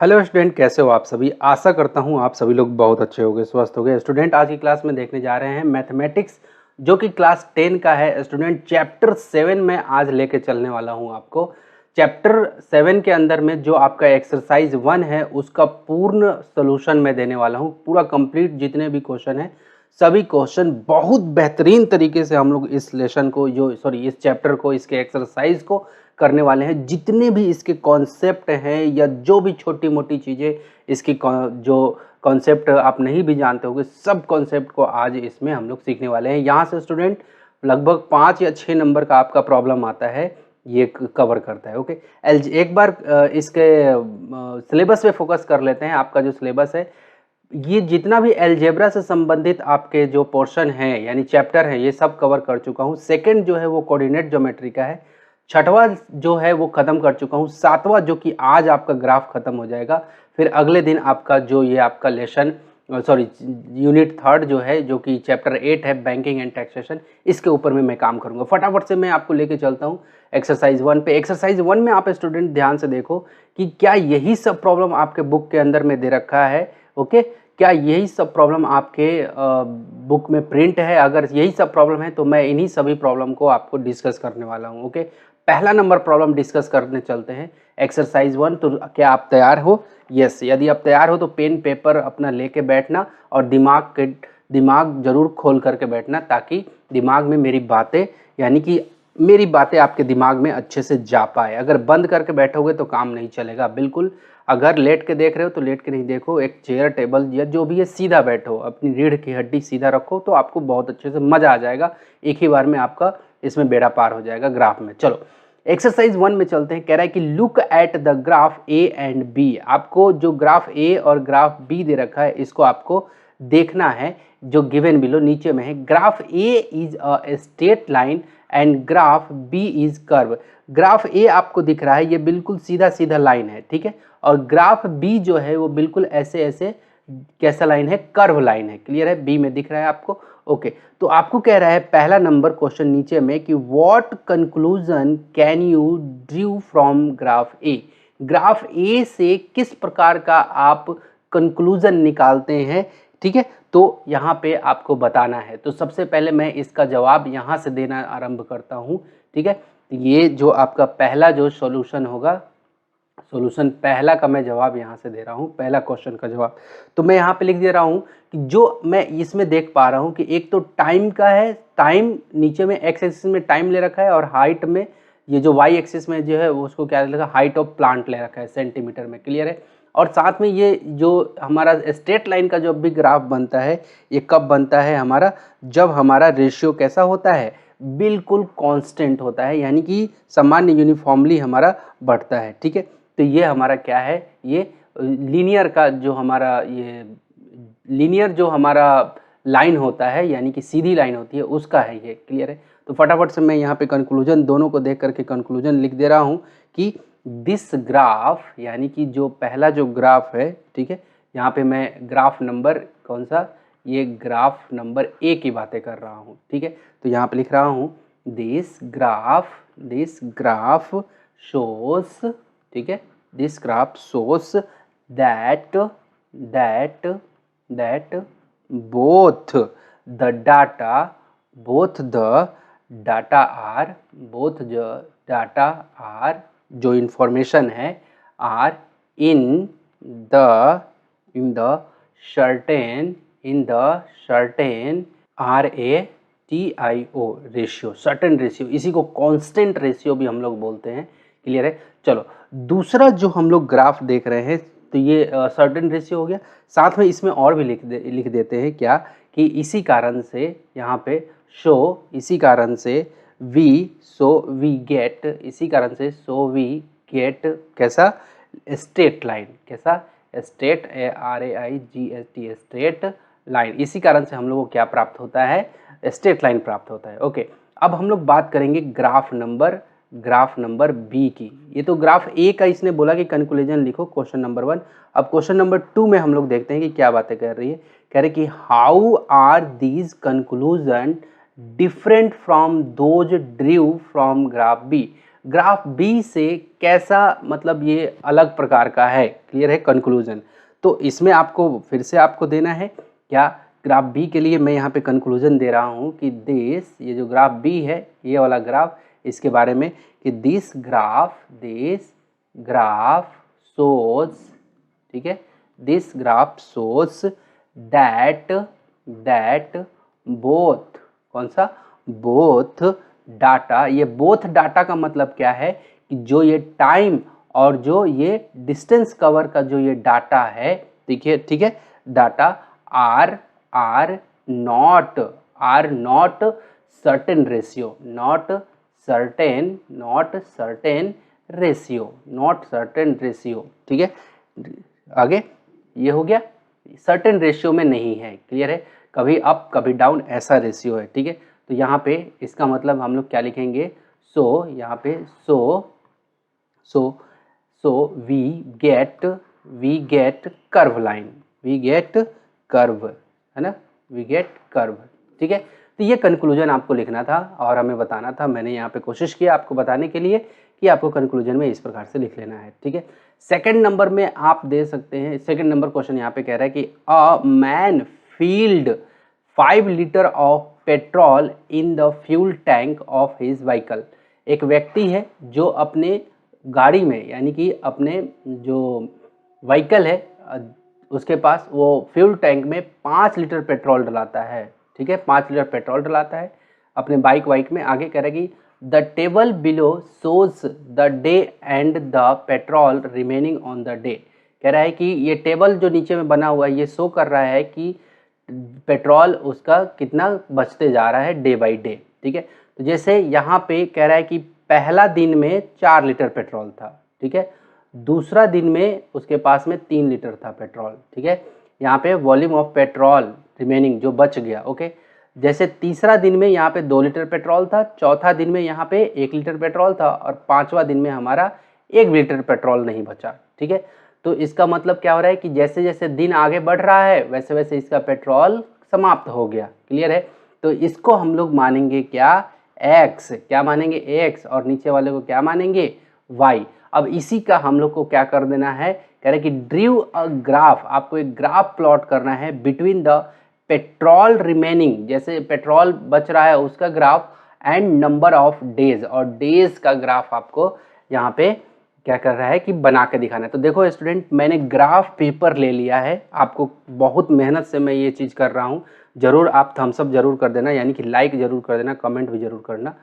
Hello student, कैसे हो आप सभी। आशा करता हूँ आप सभी लोग बहुत अच्छे होंगे, स्वस्थ होंगे। स्टूडेंट, आज की क्लास में देखने जा रहे हैं मैथमेटिक्स, जो कि क्लास 10 का है। स्टूडेंट, चैप्टर 7 में आज लेके चलने वाला हूँ आपको। चैप्टर 7 के अंदर में जो आपका एक्सरसाइज 1 है उसका पूर्ण सोल्यूशन मैं देने वाला हूँ। पूरा कंप्लीट जितने भी क्वेश्चन है, सभी क्वेश्चन बहुत बेहतरीन तरीके से हम लोग इस लेसन को इस चैप्टर को, इसके एक्सरसाइज को करने वाले हैं। जितने भी इसके कॉन्सेप्ट हैं या जो भी छोटी मोटी चीज़ें इसकी जो कॉन्सेप्ट आप नहीं भी जानते होंगे, सब कॉन्सेप्ट को आज इसमें हम लोग सीखने वाले हैं। यहाँ से स्टूडेंट लगभग 5 या 6 नंबर का आपका प्रॉब्लम आता है, ये कवर करता है। ओके, एक बार इसके सिलेबस पे फोकस कर लेते हैं। आपका जो सिलेबस है, ये जितना भी अलजेब्रा से संबंधित आपके जो पोर्शन है यानी चैप्टर है, ये सब कवर कर चुका हूँ। सेकंड जो है वो कोऑर्डिनेट ज्योमेट्री का है। छठवां जो है वो खत्म कर चुका हूँ। सातवां जो कि आज आपका ग्राफ खत्म हो जाएगा। फिर अगले दिन आपका जो ये आपका लेसन यूनिट 3 जो है, जो कि चैप्टर 8 है, बैंकिंग एंड टैक्सेशन, इसके ऊपर में मैं काम करूंगा। फटाफट से मैं आपको लेके चलता हूँ एक्सरसाइज 1 पे। एक्सरसाइज 1 में आप स्टूडेंट ध्यान से देखो कि क्या यही सब प्रॉब्लम आपके बुक के अंदर में दे रखा है। ओके, क्या यही सब प्रॉब्लम आपके बुक में प्रिंट है? अगर यही सब प्रॉब्लम है तो मैं इन्हीं सभी प्रॉब्लम को आपको डिस्कस करने वाला हूँ। ओके, पहला नंबर प्रॉब्लम डिस्कस करने चलते हैं, एक्सरसाइज 1। तो क्या आप तैयार हो? यस, यदि आप तैयार हो तो पेन पेपर अपना लेके बैठना और दिमाग जरूर खोल करके बैठना, ताकि दिमाग में मेरी बातें यानी कि मेरी बातें आपके दिमाग में अच्छे से जा पाए। अगर बंद करके बैठोगे तो काम नहीं चलेगा बिल्कुल। अगर लेट के देख रहे हो तो लेट के नहीं देखो, एक चेयर टेबल या जो भी है सीधा बैठो, अपनी रीढ़ की हड्डी सीधा रखो, तो आपको बहुत अच्छे से मजा आ जाएगा। एक ही बार में आपका इसमें बेड़ा पार हो जाएगा ग्राफ में। चलो एक्सरसाइज 1 में चलते हैं। कह रहा है कि look at the graph A and B. आपको जो ग्राफ ए और ग्राफ बी दे रखा है, इसको आपको देखना है, जो गिवन बिलो नीचे में है। Graph A is a straight line and graph B is curve. Graph A आपको दिख रहा है, ये बिल्कुल सीधा सीधा लाइन है, ठीक है। और ग्राफ बी जो है वो बिल्कुल ऐसे ऐसे कैसा लाइन है, कर्व लाइन है। क्लियर है? बी में दिख रहा है आपको। ओके, तो आपको कह रहा है पहला नंबर क्वेश्चन नीचे में कि what conclusion can you draw from graph A. Graph A से किस प्रकार का आप कंक्लूजन निकालते हैं, ठीक है। तो यहाँ पे आपको बताना है। तो सबसे पहले मैं इसका जवाब यहाँ से देना आरंभ करता हूँ, ठीक है। ये जो आपका पहला जो सॉल्यूशन होगा, सॉल्यूशन पहला का मैं जवाब यहाँ से दे रहा हूँ, पहला क्वेश्चन का जवाब। तो मैं यहाँ पे लिख दे रहा हूँ कि जो मैं इसमें देख पा रहा हूँ कि एक तो टाइम का है, टाइम नीचे में एक्स एक्सिस में टाइम ले रखा है, और हाइट में ये जो वाई एक्सिस में जो है वो उसको क्या ले रखा है, हाइट ऑफ प्लांट ले रखा है सेंटीमीटर में। क्लियर है? और साथ में ये जो हमारा स्ट्रेट लाइन का जो भी ग्राफ बनता है, ये कब बनता है हमारा, जब हमारा रेशियो कैसा होता है, बिल्कुल कांस्टेंट होता है, यानी कि सामान्य यूनिफॉर्मली हमारा बढ़ता है, ठीक है। तो ये हमारा क्या है, ये लीनियर का जो हमारा ये लीनियर जो हमारा लाइन होता है, यानी कि सीधी लाइन होती है, उसका है ये। क्लियर है? तो फटाफट से मैं यहाँ पे कंक्लूजन दोनों को देख करके कंक्लूजन लिख दे रहा हूँ कि दिस ग्राफ, यानी कि जो पहला जो ग्राफ है, ठीक है। यहाँ पे मैं ग्राफ नंबर कौन सा, ये ग्राफ नंबर ए की बातें कर रहा हूँ, ठीक है। तो यहाँ पे लिख रहा हूँ दिस ग्राफ शोस, ठीक है, this graph shows that both the data are जो इंफॉर्मेशन है are in the certain RATIO ratio, certain ratio, इसी को कांस्टेंट रेशियो भी हम लोग बोलते हैं। क्लियर है? चलो दूसरा जो हम लोग ग्राफ देख रहे हैं, तो ये सर्टेन रेशियो हो गया। साथ में इसमें और भी लिख देते हैं क्या, कि इसी कारण से यहाँ पे शो, इसी कारण से वी गेट, इसी कारण से सो वी गेट कैसा, स्ट्रेट लाइन, कैसा, स्ट्रेट RAIGST स्ट्रेट लाइन। इसी कारण से हम लोगों को क्या प्राप्त होता है, स्ट्रेट लाइन प्राप्त होता है। ओके, अब हम लोग बात करेंगे ग्राफ नंबर बी की। ये तो ग्राफ ए का इसने बोला कि कंक्लूजन लिखो, क्वेश्चन नंबर 1। अब क्वेश्चन नंबर 2 में हम लोग देखते हैं कि क्या बातें कर रही है। कह रहे कि how are these conclusion different from those drew from graph B. Graph B से कैसा मतलब ये अलग प्रकार का है, क्लियर है, कंक्लूजन। तो इसमें आपको फिर से आपको देना है क्या, ग्राफ बी के लिए मैं यहाँ पे कंक्लूजन दे रहा हूँ कि दिस, ये जो ग्राफ बी है ये वाला ग्राफ, इसके बारे में कि दिस ग्राफ शोज, ठीक है, this graph shows that both, कौन सा, बोथ डाटा, ये बोथ डाटा का मतलब क्या है कि जो ये टाइम और जो ये डिस्टेंस कवर का जो ये डाटा है, देखिए, ठीक है, data are not certain ratio, not certain ratio, ठीक है, आगे ये हो गया, सर्टेन रेशियो में नहीं है, क्लियर है, कभी अप कभी डाउन ऐसा रेशियो है, ठीक है। तो यहाँ पे इसका मतलब हम लोग क्या लिखेंगे, सो यहाँ पे so we get curve line, we get curve, है ना, वी गेट कर्व, ठीक है। तो ये कंक्लूजन आपको लिखना था और हमें बताना था, मैंने यहाँ पे कोशिश किया आपको बताने के लिए कि आपको कंक्लूजन में इस प्रकार से लिख लेना है, ठीक है। सेकंड नंबर में आप दे सकते हैं, सेकंड नंबर क्वेश्चन यहाँ पे कह रहा है कि a man field 5 litre of petrol in the fuel tank of his vehicle. एक व्यक्ति है जो अपने गाड़ी में, यानी कि अपने जो व्हीकल है उसके पास वो फ्यूल टैंक में 5 लीटर पेट्रोल डलाता है, ठीक है, 5 लीटर पेट्रोल डलाता है अपने बाइक में। आगे कह रहा है कि the table below shows the day and the petrol remaining on the day. कह रहा है कि ये टेबल जो नीचे में बना हुआ है ये शो कर रहा है कि पेट्रोल उसका कितना बचते जा रहा है डे बाई डे, ठीक है। तो जैसे यहाँ पे कह रहा है कि पहला दिन में 4 लीटर पेट्रोल था, ठीक है, दूसरा दिन में उसके पास में 3 लीटर था पेट्रोल, ठीक है, यहाँ पे वॉल्यूम ऑफ पेट्रोल रिमेनिंग जो बच गया, ओके। जैसे तीसरा दिन में यहाँ पे 2 लीटर पेट्रोल था, चौथा दिन में यहाँ पे 1 लीटर पेट्रोल था और पांचवा दिन में हमारा 1 लीटर पेट्रोल नहीं बचा, ठीक है। तो इसका मतलब क्या हो रहा है कि जैसे जैसे दिन आगे बढ़ रहा है वैसे वैसे इसका पेट्रोल समाप्त हो गया, क्लियर है। तो इसको हम लोग मानेंगे क्या, एक्स, क्या मानेंगे, एक्स, और नीचे वाले को क्या मानेंगे, वाई। अब इसी का हम लोग को क्या कर देना है, कह रहे कि ड्रीव अ ग्राफ, आपको एक ग्राफ प्लॉट करना है बिटवीन द पेट्रोल रिमेनिंग, जैसे पेट्रोल बच रहा है उसका graph, and number of days, और डेज का ग्राफ आपको यहाँ पे क्या कर रहा है कि बना के दिखाना है। तो देखो स्टूडेंट, मैंने ग्राफ पेपर ले लिया है, आपको बहुत मेहनत से मैं ये चीज़ कर रहा हूँ, ज़रूर आप थम्स अप जरूर कर देना, यानी कि लाइक ज़रूर कर देना, कमेंट भी ज़रूर करना,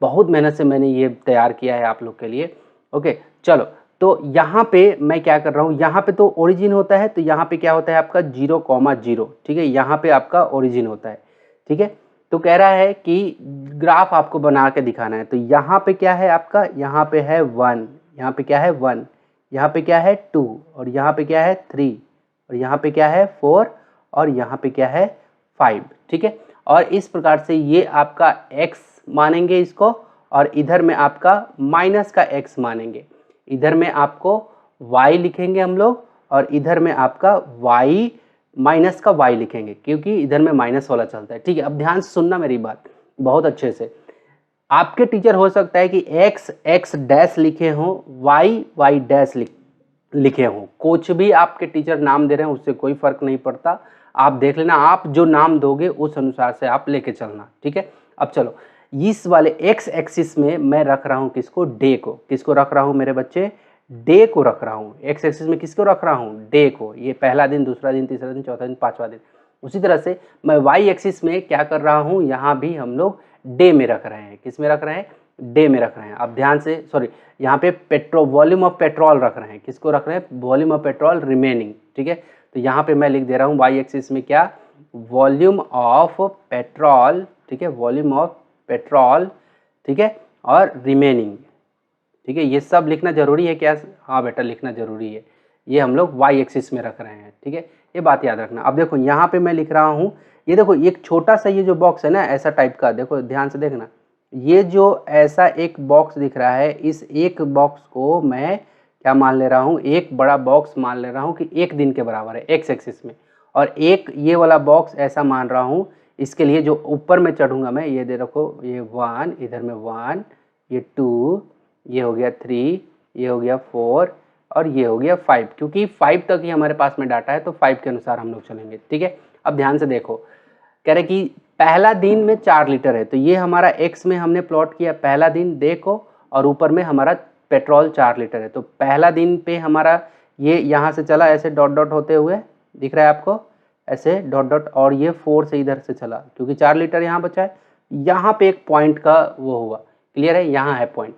बहुत मेहनत से मैंने ये तैयार किया है आप लोग के लिए, ओके। चलो, तो यहाँ पे मैं क्या कर रहा हूँ, यहाँ पे तो ओरिजिन होता है, तो यहाँ पे क्या होता है आपका 0,0, ठीक है, यहाँ पे आपका ओरिजिन होता है, ठीक है। तो कह रहा है कि ग्राफ आपको बना के दिखाना है, तो यहाँ पे क्या है आपका, यहाँ पे है 1, यहाँ पे क्या है 1, यहाँ पे क्या है 2, और यहाँ पे क्या है 3, और यहाँ पे क्या है 4, और यहाँ पे क्या है 5, ठीक है। और इस प्रकार से ये आपका x मानेंगे इसको, और इधर में आपका माइनस का x मानेंगे, इधर में आपको y लिखेंगे हम लोग, और इधर में आपका y माइनस का y लिखेंगे, क्योंकि इधर में माइनस वाला चलता है, ठीक है। अब ध्यान से सुनना मेरी बात बहुत अच्छे से, आपके टीचर हो सकता है कि x डैश लिखे हों, y डैश लिखे हों, कुछ भी आपके टीचर नाम दे रहे हैं उससे कोई फर्क नहीं पड़ता, आप देख लेना, आप जो नाम दोगे उस अनुसार से आप लेके चलना, ठीक है। अब चलो, इस वाले x एक्सिस में मैं रख रहा हूँ किसको, डे को, किसको रख रहा हूँ मेरे बच्चे, डे को रख रहा हूँ, x एक्सिस में किसको रख रहा हूँ, डे को, ये पहला दिन, दूसरा दिन, तीसरा दिन, चौथा दिन, पांचवा दिन। उसी तरह से मैं y एक्सिस में क्या कर रहा हूँ, यहाँ भी हम लोग डे में रख रहे हैं, किस में रख रहे हैं, डे में रख रहे हैं। अब ध्यान से, सॉरी, यहाँ पे पेट्रोल, वॉल्यूम ऑफ पेट्रोल रख रहे हैं, किसको रख रहे हैं, वॉल्यूम ऑफ पेट्रोल रिमेनिंग, ठीक है। तो यहाँ पे मैं लिख दे रहा हूँ y एक्सिस में क्या, वॉल्यूम ऑफ पेट्रोल, ठीक है, वॉल्यूम ऑफ पेट्रोल, ठीक है, और रिमेनिंग, ठीक है। ये सब लिखना जरूरी है क्या, हाँ बेटा लिखना जरूरी है, ये हम लोग y एक्सिस में रख रहे हैं, ठीक है, ये बात याद रखना। अब देखो यहाँ पे मैं लिख रहा हूँ, ये देखो एक छोटा सा ये जो बॉक्स है ना ऐसा टाइप का, देखो ध्यान से देखना, ये जो ऐसा एक बॉक्स दिख रहा है, इस एक बॉक्स को मैं क्या मान ले रहा हूँ, एक बड़ा बॉक्स मान ले रहा हूँ कि 1 दिन के बराबर है x एक्सिस में, और एक ये वाला बॉक्स ऐसा मान रहा हूँ, इसके लिए जो ऊपर में चढ़ूंगा मैं, ये दे रखो, ये 1, इधर में 1, ये 2, ये हो गया 3, ये हो गया 4 और ये हो गया 5, क्योंकि 5 तक ही हमारे पास में डाटा है तो 5 के अनुसार हम लोग चलेंगे। ठीक है, अब ध्यान से देखो, कह रहे कि पहला दिन में 4 लीटर है, तो ये हमारा एक्स में हमने प्लॉट किया पहला दिन देखो, और ऊपर में हमारा पेट्रोल 4 लीटर है। तो पहला दिन पे हमारा ये यहाँ से चला ऐसे डॉट डॉट होते हुए, दिख रहा है आपको, ऐसे डॉट डॉट, और ये 4 से इधर से चला क्योंकि 4 लीटर यहाँ बचा है। यहाँ पे एक पॉइंट का वो हुआ, क्लियर है, यहाँ है पॉइंट,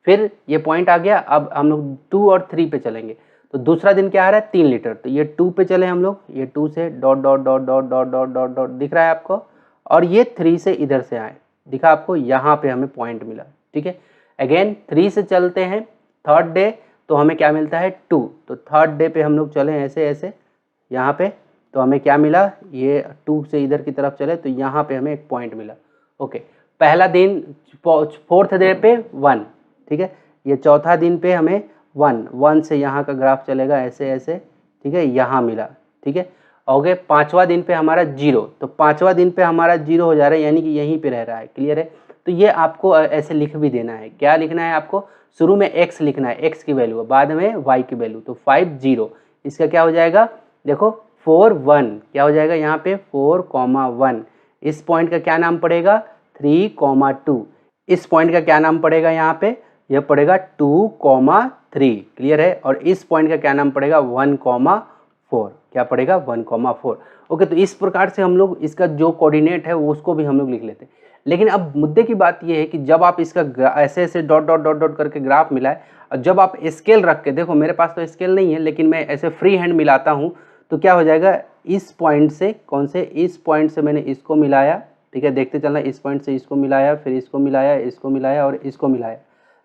फिर ये पॉइंट आ गया। अब हम लोग 2 और 3 पे चलेंगे, तो दूसरा दिन क्या आ रहा है 3 लीटर, तो ये 2 पे चले हम लोग, ये 2 से dot dot dot dot dot dot dot dot दिख रहा है आपको, और ये 3 से इधर से आए, दिखा आपको, यहाँ पे हमें पॉइंट मिला। ठीक है, अगेन 3 से चलते हैं थर्ड डे, तो हमें क्या मिलता है 2, तो थर्ड डे पे हम लोग चले ऐसे ऐसे यहाँ पे, तो हमें क्या मिला, ये 2 से इधर की तरफ चले तो यहाँ पे हमें एक पॉइंट मिला। ओके, पहला दिन फोर्थ डे पे 1, ठीक है, ये चौथा दिन पे हमें 1 से यहाँ का ग्राफ चलेगा ऐसे ऐसे, ठीक है, यहाँ मिला। ठीक है, ओके, पाँचवा दिन पे हमारा 0, तो पाँचवा दिन पे हमारा 0 हो जा रहा है, यानी कि यहीं पे रह रहा है। क्लियर है, तो ये आपको ऐसे लिख भी देना है, क्या लिखना है आपको, शुरू में x लिखना है, x की वैल्यू, बाद में y की वैल्यू, तो 5 0, इसका क्या हो जाएगा, देखो 4 1, क्या हो जाएगा यहाँ पे 4,1, इस पॉइंट का क्या नाम पड़ेगा 3,2, इस पॉइंट का क्या नाम पड़ेगा यहाँ पे, यह पड़ेगा 2,3, क्लियर है, और इस पॉइंट का क्या नाम पड़ेगा 1,4, क्या पड़ेगा 1,4। ओके, तो इस प्रकार से हम लोग इसका जो कोऑर्डिनेट है उसको भी हम लोग लिख लेते हैं। लेकिन अब मुद्दे की बात यह है कि जब आप इसका ऐसे ऐसे डॉट डॉट डॉट डॉट करके ग्राफ मिलाए, और जब आप स्केल रख के देखो, मेरे पास तो स्केल नहीं है लेकिन मैं ऐसे फ्री हैंड मिलाता हूँ, तो क्या हो जाएगा, इस पॉइंट से, कौन से, इस पॉइंट से मैंने इसको मिलाया, ठीक है, देखते चलना, इस पॉइंट से इसको मिलाया, फिर इसको मिलाया, इसको मिलाया और इसको मिलाया।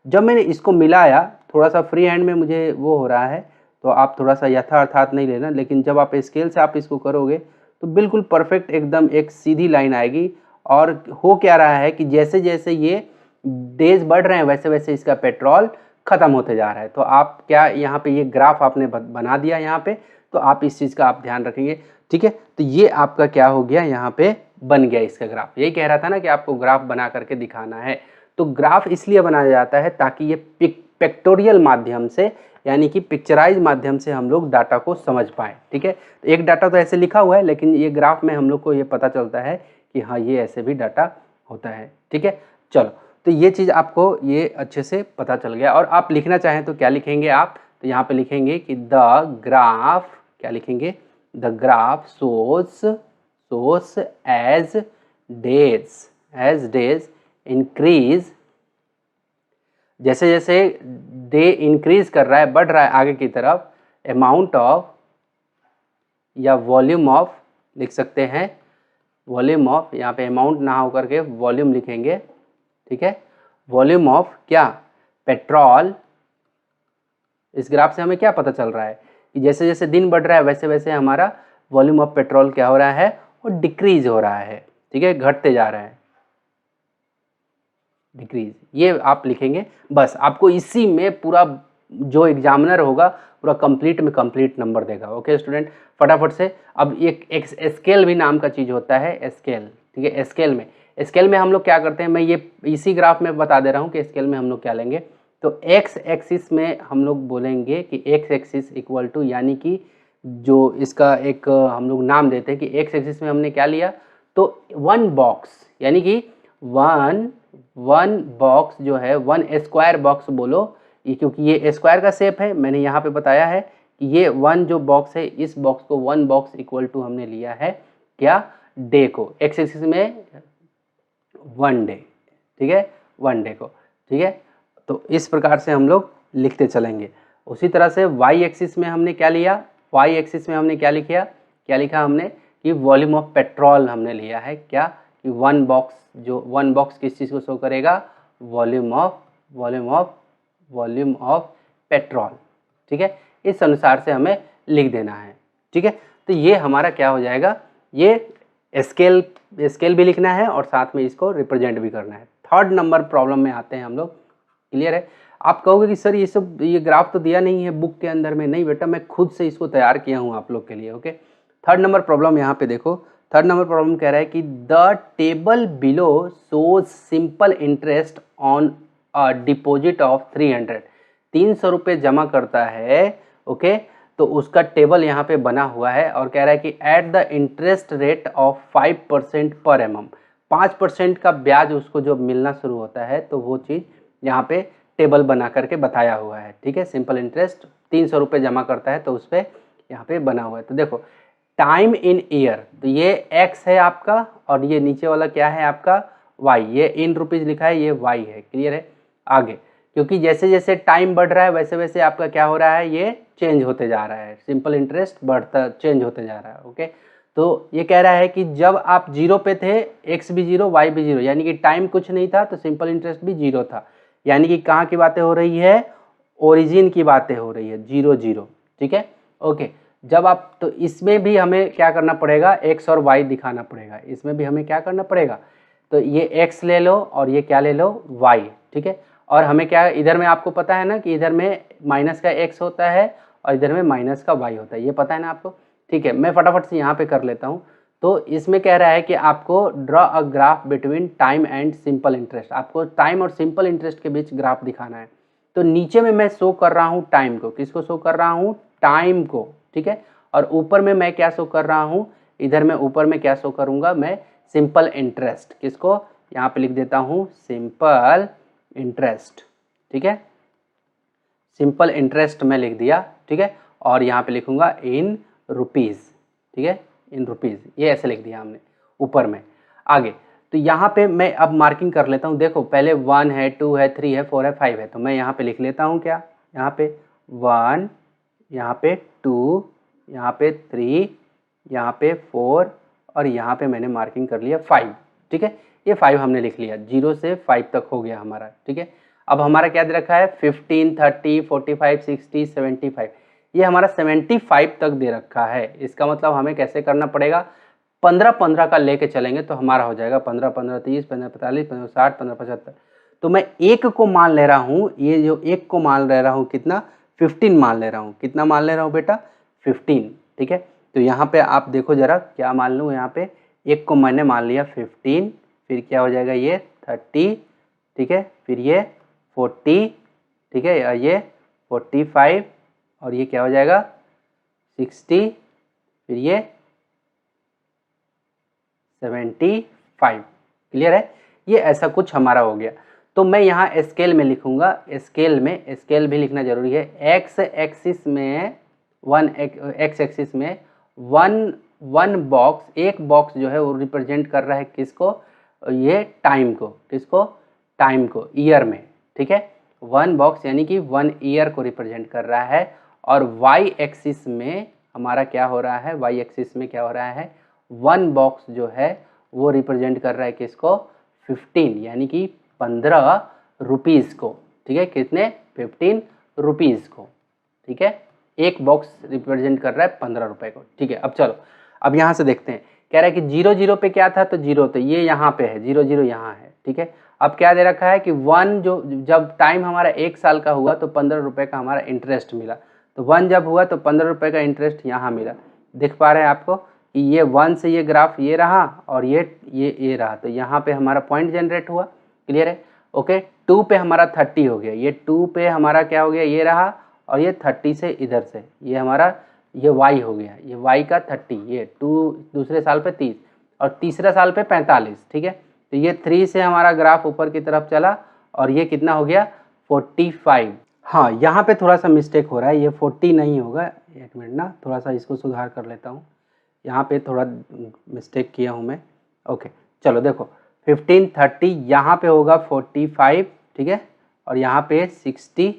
जब मैंने इसको मिलाया, थोड़ा सा फ्री हैंड में मुझे वो हो रहा है, तो आप थोड़ा सा यथार्थात नहीं लेना, लेकिन जब आप स्केल से आप इसको करोगे तो बिल्कुल परफेक्ट एकदम एक सीधी लाइन आएगी। और हो क्या रहा है कि जैसे जैसे ये डेज बढ़ रहे हैं वैसे वैसे इसका पेट्रोल खत्म होते जा रहा है। तो आप क्या, यहाँ पे ये ग्राफ आपने बना दिया यहाँ पे, तो आप इस चीज़ का आप ध्यान रखेंगे। ठीक है, तो ये आपका क्या हो गया, यहाँ पे बन गया इसका ग्राफ। यही कह रहा था ना कि आपको ग्राफ बना करके दिखाना है। तो ग्राफ इसलिए बनाया जाता है ताकि ये पिक्टोरियल माध्यम से, यानी कि पिक्चराइज माध्यम से हम लोग डाटा को समझ पाए। ठीक है, तो एक डाटा तो ऐसे लिखा हुआ है, लेकिन ये ग्राफ में हम लोग को ये पता चलता है कि हाँ ये ऐसे भी डाटा होता है। ठीक है, चलो, तो ये चीज़ आपको ये अच्छे से पता चल गया। और आप लिखना चाहें तो क्या लिखेंगे आप, तो यहाँ पे लिखेंगे कि द ग्राफ, क्या लिखेंगे, the graph shows as days increase, जैसे जैसे डे इंक्रीज कर रहा है, बढ़ रहा है आगे की तरफ, अमाउंट ऑफ या वॉल्यूम ऑफ लिख सकते हैं, वॉल्यूम ऑफ, यहाँ पे अमाउंट ना होकर के वॉल्यूम लिखेंगे। ठीक है, वॉल्यूम ऑफ क्या, पेट्रोल। इस ग्राफ से हमें क्या पता चल रहा है कि जैसे जैसे दिन बढ़ रहा है वैसे वैसे हमारा वॉल्यूम ऑफ पेट्रोल क्या हो रहा है, वो डिक्रीज हो रहा है। ठीक है, घटते जा रहा है, डिक्रीज, ये आप लिखेंगे। बस आपको इसी में पूरा जो एग्जामिनर होगा पूरा कंप्लीट में कंप्लीट नंबर देगा। ओके स्टूडेंट, फटाफट से। अब एक स्केल भी नाम का चीज़ होता है, स्केल। ठीक है, स्केल में हम लोग क्या करते हैं, मैं ये इसी ग्राफ में बता दे रहा हूँ कि स्केल में हम लोग क्या लेंगे। तो एक्स एक्सिस में हम लोग बोलेंगे कि एक्स एक्सिस इक्वल टू, यानी कि जो इसका एक हम लोग नाम देते हैं कि एक्स एक्सिस में हमने क्या लिया, तो 1 बॉक्स, यानी कि वन बॉक्स जो है, 1 स्क्वायर बॉक्स बोलो, ये क्योंकि ये स्क्वायर का शेप है, मैंने यहाँ पे बताया है कि ये 1 जो बॉक्स है, इस बॉक्स को 1 बॉक्स इक्वल टू हमने लिया है क्या, डे को, एक्स एक्सिस में 1 डे। ठीक है, 1 डे को। ठीक है, तो इस प्रकार से हम लोग लिखते चलेंगे। उसी तरह से वाई एक्सिस में हमने क्या लिया, वाई एक्सिस में हमने क्या लिखा हमने कि वॉल्यूम ऑफ पेट्रोल हमने लिया है, क्या कि 1 बॉक्स, जो 1 बॉक्स किस चीज़ को शो करेगा, वॉल्यूम ऑफ पेट्रोल। ठीक है, इस अनुसार से हमें लिख देना है। ठीक है, तो ये हमारा क्या हो जाएगा, ये स्केल भी लिखना है और साथ में इसको रिप्रेजेंट भी करना है। थर्ड नंबर प्रॉब्लम में आते हैं हम लोग। क्लियर है, आप कहोगे कि सर ये ग्राफ तो दिया नहीं है बुक के अंदर में। नहीं बेटा, मैं खुद से इसको तैयार किया हूँ आप लोग के लिए। ओके, थर्ड नंबर प्रॉब्लम यहाँ पे देखो। थर्ड नंबर प्रॉब्लम कह रहा है कि the table below shows simple interest on a deposit of 300, 300 रुपये जमा करता है, ओके, तो उसका टेबल यहाँ पे बना हुआ है और कह रहा है कि at the interest rate of 5% पर एम, 5% का ब्याज उसको जो मिलना शुरू होता है, तो वो चीज़ यहाँ पे टेबल बना करके बताया हुआ है, ठीक है। सिंपल इंटरेस्ट 300 रुपये जमा करता है तो उस पर यहाँ पे बना हुआ है। तो देखो टाइम इन ईयर, तो ये x है आपका और ये नीचे वाला क्या है आपका y, ये इन रुपीज़ लिखा है, ये y है, क्लियर है। आगे क्योंकि जैसे जैसे टाइम बढ़ रहा है वैसे वैसे आपका क्या हो रहा है, ये चेंज होते जा रहा है, सिंपल इंटरेस्ट बढ़ता चेंज होते जा रहा है, ओके। तो ये कह रहा है कि जब आप जीरो पे थे, x भी जीरो y भी जीरो, यानी कि टाइम कुछ नहीं था तो सिंपल इंटरेस्ट भी जीरो था, यानी कि कहाँ की बातें हो रही है, ओरिजिन की बातें हो रही है, 0 0, ठीक है, ओके। जब आप, तो इसमें भी हमें क्या करना पड़ेगा, x और y दिखाना पड़ेगा, इसमें भी हमें क्या करना पड़ेगा, तो ये x ले लो और ये क्या ले लो, y, ठीक है। और हमें क्या, इधर में आपको पता है ना कि इधर में माइनस का x होता है और इधर में माइनस का y होता है, ये पता है ना आपको, ठीक है। मैं फटाफट से यहाँ पे कर लेता हूँ। तो इसमें कह रहा है कि आपको draw a graph between time and simple interest, आपको टाइम और सिंपल इंटरेस्ट के बीच ग्राफ दिखाना है। तो नीचे में मैं शो कर रहा हूँ टाइम को, किसको शो कर रहा हूँ, टाइम को, ठीक है। और ऊपर में मैं क्या शो कर रहा हूँ, इधर में ऊपर में क्या शो करूँगा, मैं सिंपल इंटरेस्ट, किसको यहाँ पे लिख देता हूँ, सिंपल इंटरेस्ट, ठीक है, सिंपल इंटरेस्ट में लिख दिया, ठीक है। और यहाँ पे लिखूंगा इन रुपीज़, ठीक है, इन रुपीज़, ये ऐसे लिख दिया हमने ऊपर में। आगे तो यहाँ पे मैं अब मार्किंग कर लेता हूँ, देखो पहले 1 है, 2 है, 3 है, 4 है, 5 है, तो मैं यहाँ पे लिख लेता हूँ क्या, यहाँ पे 1, यहाँ पे 2, यहाँ पे 3, यहाँ पे 4 और यहाँ पे मैंने मार्किंग कर लिया 5, ठीक है। ये 5 हमने लिख लिया, 0 से 5 तक हो गया हमारा, ठीक है। अब हमारा क्या दे रखा है, 15, 30, 45, 60, 75, ये हमारा 75 तक दे रखा है। इसका मतलब हमें कैसे करना पड़ेगा, 15 15 का लेके चलेंगे तो हमारा हो जाएगा 15 15 30, 15 45, 15 60, 15 75। तो मैं एक को मान ले रहा हूँ, ये जो एक को मान ले रहा हूँ कितना, 15 मान ले रहा हूँ, कितना मान ले रहा हूँ बेटा, 15, ठीक है। तो यहाँ पे आप देखो जरा क्या मान लूँ, यहाँ पे एक को मैंने मान लिया 15, फिर क्या हो जाएगा ये 30, ठीक है, फिर ये 40, ठीक है, ये 45 और ये क्या हो जाएगा 60, फिर ये 75, क्लियर है। ये ऐसा कुछ हमारा हो गया। तो मैं यहाँ स्केल में लिखूंगा, स्केल में, स्केल भी लिखना जरूरी है। एक्स एक्सिस में एक्स एक्सिस में वन बॉक्स, एक बॉक्स जो है वो रिप्रेजेंट कर रहा है किसको, ये टाइम को, किसको, टाइम को, ईयर में, ठीक है। वन बॉक्स यानी कि 1 ईयर को रिप्रेजेंट कर रहा है। और वाई एक्सिस में हमारा क्या हो रहा है, वाई एक्सिस में क्या हो रहा है, 1 बॉक्स जो है वो रिप्रेजेंट कर रहा है किसको, 15 यानी कि 15 रुपीज़ को, ठीक है, कितने, 15 रुपीज़ को, ठीक है। एक बॉक्स रिप्रेजेंट कर रहा है 15 रुपए को, ठीक है। अब चलो, अब यहाँ से देखते हैं, कह रहा है कि 0 0 पे क्या था, तो 0, तो ये यहाँ पे है, 0 0 यहाँ है, ठीक है। अब क्या दे रखा है कि 1, जो जब टाइम हमारा 1 साल का हुआ तो 15 रुपये का हमारा इंटरेस्ट मिला, तो 1 जब हुआ तो 15 रुपये का इंटरेस्ट यहाँ मिला। देख पा रहे हैं आपको कि ये 1 से ये ग्राफ ये रहा और ये रहा, तो यहाँ पे हमारा पॉइंट जनरेट हुआ, क्लियर है, ओके। 2 पे हमारा 30 हो गया, ये 2 पे हमारा क्या हो गया, ये रहा, और ये 30 से इधर से ये हमारा ये y हो गया, ये y का 30, ये 2 दूसरे साल पे 30 और तीसरा साल पे 45, ठीक है। तो ये 3 से हमारा ग्राफ ऊपर की तरफ चला और ये कितना हो गया 45। हाँ, यहाँ पे थोड़ा सा मिस्टेक हो रहा है, ये 40 नहीं होगा, एक मिनट ना, थोड़ा सा इसको सुधार कर लेता हूँ, यहाँ पे थोड़ा मिस्टेक किया हूँ मैं, ओके। चलो देखो 15 30 यहाँ पे होगा 45, ठीक है, और यहाँ पे 60,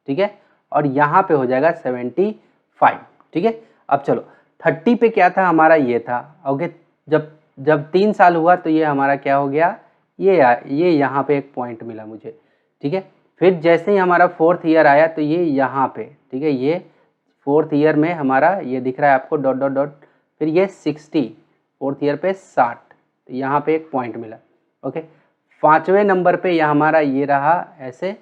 ठीक है, और यहाँ पे हो जाएगा 75, ठीक है। अब चलो 30 पे क्या था हमारा, ये था, ओके। जब 3 साल हुआ तो ये हमारा क्या हो गया, ये यहाँ पे एक पॉइंट मिला मुझे, ठीक है। फिर जैसे ही हमारा 4th ईयर आया तो ये यहाँ पे, ठीक है, ये 4th ईयर में हमारा ये दिख रहा है आपको डॉट डॉट डॉट, फिर ये 60, 4th ईयर पे 60, तो यहाँ पे एक पॉइंट मिला, ओके। 5वें नंबर पे यह हमारा ये रहा ऐसे,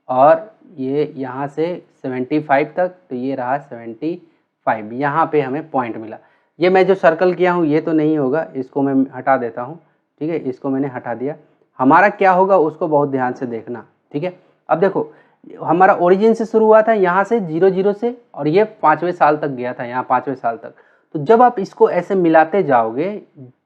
और ये यहाँ से 75 तक, तो ये रहा 75, यहाँ पे हमें पॉइंट मिला। ये मैं जो सर्कल किया हूँ ये तो नहीं होगा, इसको मैं हटा देता हूँ, ठीक है, इसको मैंने हटा दिया। हमारा क्या होगा उसको बहुत ध्यान से देखना, ठीक है। अब देखो हमारा ओरिजिन से शुरू हुआ था यहाँ से 0 से, और ये 5वें साल तक गया था, यहाँ 5वें साल तक। तो जब आप इसको ऐसे मिलाते जाओगे,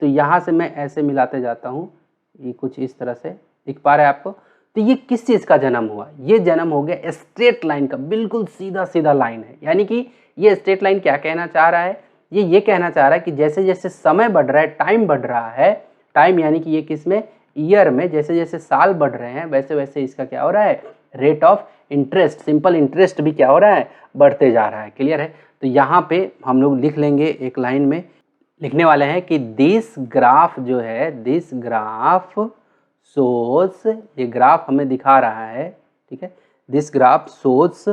तो यहाँ से मैं ऐसे मिलाते जाता हूँ, ये कुछ इस तरह से दिख पा रहा है आपको। तो ये किस चीज़ का जन्म हुआ? ये जन्म हो गया स्ट्रेट लाइन का, बिल्कुल सीधा सीधा लाइन है। यानी कि ये स्ट्रेट लाइन क्या कहना चाह रहा है? ये कहना चाह रहा है कि जैसे जैसे समय बढ़ रहा है, टाइम बढ़ रहा है, टाइम यानी कि ये किस में, ईयर में, जैसे जैसे साल बढ़ रहे हैं वैसे वैसे इसका क्या हो रहा है, rate of interest, simple interest भी क्या हो रहा है, बढ़ते जा रहा है। क्लियर है? तो यहाँ पे हम लोग लिख लेंगे, एक लाइन में लिखने वाले हैं कि दिस ग्राफ जो है, दिस ग्राफ शोज, ये ग्राफ हमें दिखा रहा है, ठीक है, दिस ग्राफ शोज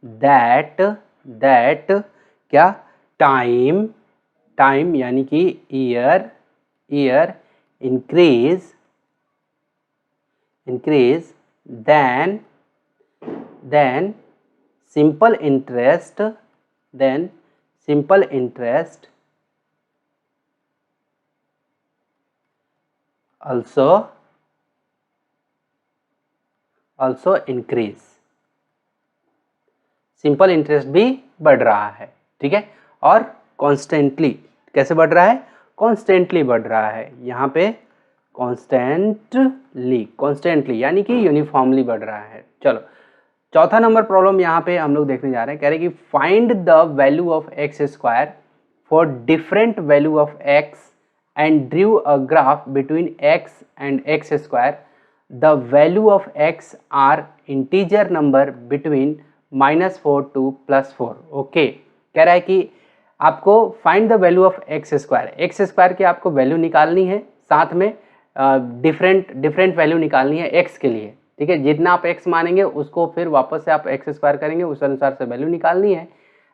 दैट क्या, टाइम यानी कि year increase then simple interest also increase, simple interest भी बढ़ रहा है, ठीक है। और कॉन्स्टेंटली कैसे बढ़ रहा है? कॉन्स्टेंटली बढ़ रहा है, यहाँ पे कॉन्स्टेंटली यानी कि यूनिफॉर्मली बढ़ रहा है। चलो चौथा नंबर प्रॉब्लम यहाँ पे हम लोग देखने जा रहे हैं। कह रहे हैं कि find the value of x square for different value of x and drew a graph between x and x square. The value of x are integer number between -4 to +4। Okay, कह रहा है कि आपको find the value of x square की आपको value निकालनी है, साथ में डिफरेंट वैल्यू निकालनी है एक्स के लिए, ठीक है। जितना आप एक्स मानेंगे उसको फिर वापस से आप एक्स स्क्वायर करेंगे, उस अनुसार से वैल्यू निकालनी है।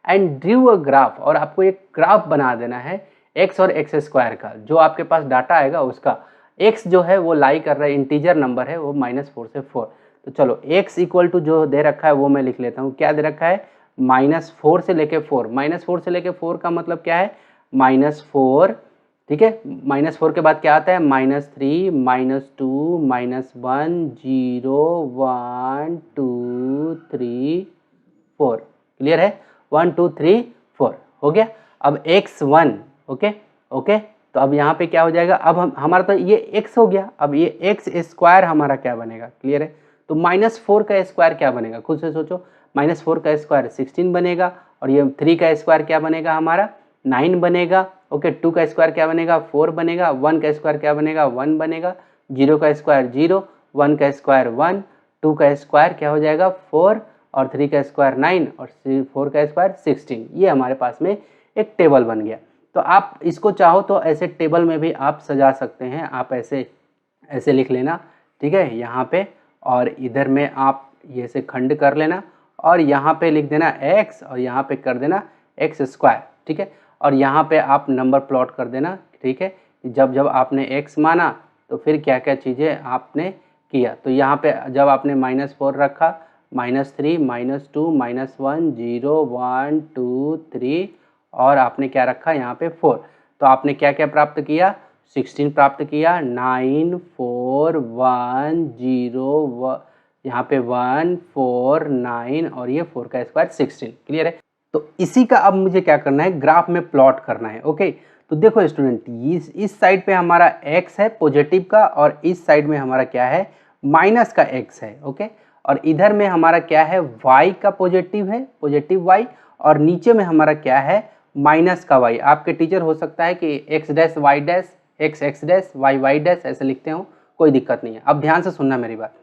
एंड ड्रू अ ग्राफ, और आपको एक ग्राफ बना देना है एक्स और एक्स स्क्वायर का, जो आपके पास डाटा आएगा उसका। एक्स जो है वो लाई कर रहा है, इंटीजर नंबर है वो -4 से 4। तो चलो x इक्वल टू जो दे रखा है वो मैं लिख लेता हूँ। क्या दे रखा है? -4 से लेके 4। -4 से लेके 4 का मतलब क्या है? -4, ठीक है। -4 के बाद क्या आता है? -3, -2, -1, 0, 1, 2, 3, 4। क्लियर है? 1, 2, 3, 4 हो गया। अब x1, ओके। तो अब यहाँ पे क्या हो जाएगा? अब हमारा तो ये x हो गया, अब ये एक्स स्क्वायर हमारा क्या बनेगा? क्लियर है? तो -4 का स्क्वायर क्या बनेगा? खुद से सोचो। -4 का स्क्वायर 16 बनेगा, और ये 3 का स्क्वायर क्या बनेगा हमारा? 9 बनेगा। ओके, 2 का स्क्वायर क्या बनेगा? 4 बनेगा। 1 का स्क्वायर क्या बनेगा? 1 बनेगा। 0 का स्क्वायर 0, 1 का स्क्वायर 1, 2 का स्क्वायर क्या हो जाएगा? 4, और 3 का स्क्वायर 9, और 4 का स्क्वायर 16। ये हमारे पास में एक टेबल बन गया। तो आप इसको चाहो तो ऐसे टेबल में भी आप सजा सकते हैं, आप ऐसे लिख लेना, ठीक है, यहाँ पे। और इधर में आप ये से खंड कर लेना, और यहाँ पे लिख देना x, और यहाँ पे कर देना एक्स स्क्वायर, ठीक है। और यहाँ पे आप नंबर प्लॉट कर देना, ठीक है। जब जब आपने x माना तो फिर क्या क्या चीज़ें आपने किया। तो यहाँ पे जब आपने -4 रखा, -3, -2, -1, 0, 1, 2, 3, और आपने क्या रखा यहाँ पे 4। तो आपने क्या क्या प्राप्त किया? 16 प्राप्त किया। 9, 4, 1, 0, यहाँ पे 1, 4, 9, और ये 4 का स्क्वायर 16। क्लियर है? तो इसी का अब मुझे क्या करना है? ग्राफ में प्लॉट करना है। ओके, तो देखो स्टूडेंट, इस साइड पे हमारा x है पॉजिटिव का, और इस साइड में हमारा क्या है? माइनस का x है। ओके, और इधर में हमारा क्या है? y का पॉजिटिव है, पॉजिटिव y, और नीचे में हमारा क्या है? माइनस का y। आपके टीचर हो सकता है कि x dash y dash, x dash y dash ऐसे लिखते हो, कोई दिक्कत नहीं है। अब ध्यान से सुनना मेरी बात,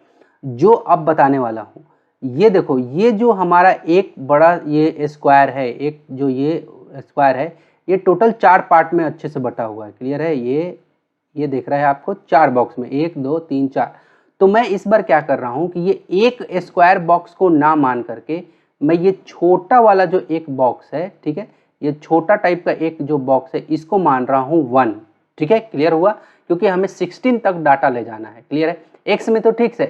जो अब बताने वाला हूँ। ये देखो, ये जो हमारा एक बड़ा ये स्क्वायर है, एक जो ये स्क्वायर है, ये टोटल 4 पार्ट में अच्छे से बटा हुआ है। क्लियर है? ये देख रहा है आपको 4 बॉक्स में, 1, 2, 3, 4। तो मैं इस बार क्या कर रहा हूँ कि ये एक स्क्वायर बॉक्स को ना मान करके मैं ये छोटा वाला जो एक बॉक्स है, ठीक है, ये छोटा टाइप का एक जो बॉक्स है, इसको मान रहा हूँ 1। ठीक है, क्लियर हुआ? क्योंकि हमें 16 तक डाटा ले जाना है। क्लियर है? एक्स में तो ठीक है,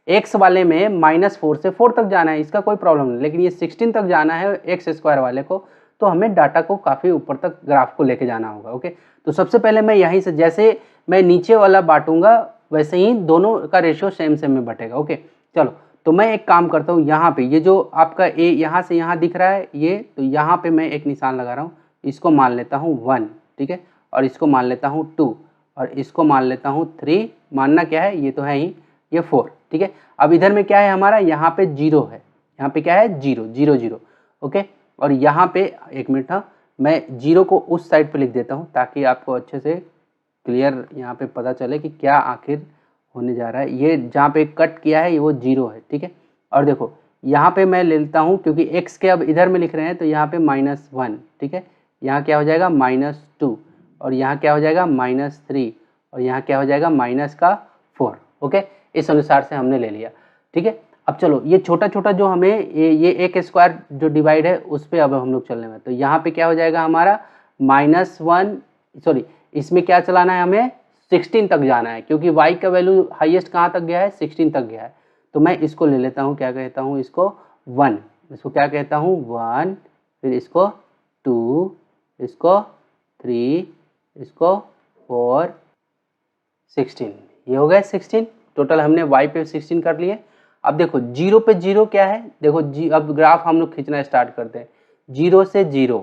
एक्स वाले में -4 से 4 तक जाना है, इसका कोई प्रॉब्लम नहीं, लेकिन ये 16 तक जाना है एक्स स्क्वायर वाले को, तो हमें डाटा को काफ़ी ऊपर तक ग्राफ को लेके जाना होगा। ओके, तो सबसे पहले मैं यहीं से, जैसे मैं नीचे वाला बांटूंगा वैसे ही दोनों का रेशियो सेम में बटेगा। ओके, चलो तो मैं एक काम करता हूँ, यहाँ पे ये जो आपका ए यहाँ से यहाँ दिख रहा है ये, तो यहाँ पे मैं एक निशान लगा रहा हूँ, इसको मान लेता हूँ 1, ठीक है, और इसको मान लेता हूँ 2, और इसको मान लेता हूँ 3, मानना क्या है, ये तो है ही, ये 4, ठीक है। अब इधर में क्या है हमारा, यहाँ पे 0 है, यहाँ पे क्या है 0 0 0, ओके। और यहाँ पे एक मिनट, हाँ मैं 0 को उस साइड पे लिख देता हूँ ताकि आपको अच्छे से क्लियर यहाँ पे पता चले कि क्या आखिर होने जा रहा है। ये जहाँ पे कट किया है वो 0 है, ठीक है। और देखो यहाँ पे मैं ले लेता हूँ, क्योंकि x के अब इधर में लिख रहे हैं तो यहाँ पे -1, ठीक है, यहाँ क्या हो जाएगा -2, और यहाँ क्या हो जाएगा -3, और यहाँ क्या हो जाएगा -4, ओके। इस अनुसार से हमने ले लिया, ठीक है। अब चलो ये छोटा छोटा जो हमें ये एक स्क्वायर जो डिवाइड है उस पर अब हम लोग चलने में, तो यहाँ पे क्या हो जाएगा हमारा -1, सॉरी इसमें क्या चलाना है हमें 16 तक जाना है, क्योंकि y का वैल्यू हाईएस्ट कहाँ तक गया है 16 तक गया है। तो मैं इसको ले लेता हूँ, क्या कहता हूँ इसको 1, इसको क्या कहता हूँ 1, फिर इसको 2, इसको 3, इसको 4, 16, ये हो गया 16। टोटल हमने y पे 16 कर लिए। अब देखो 0 पे 0 क्या है, देखो अब ग्राफ हम लोग खींचना स्टार्ट करते हैं, 0 से 0,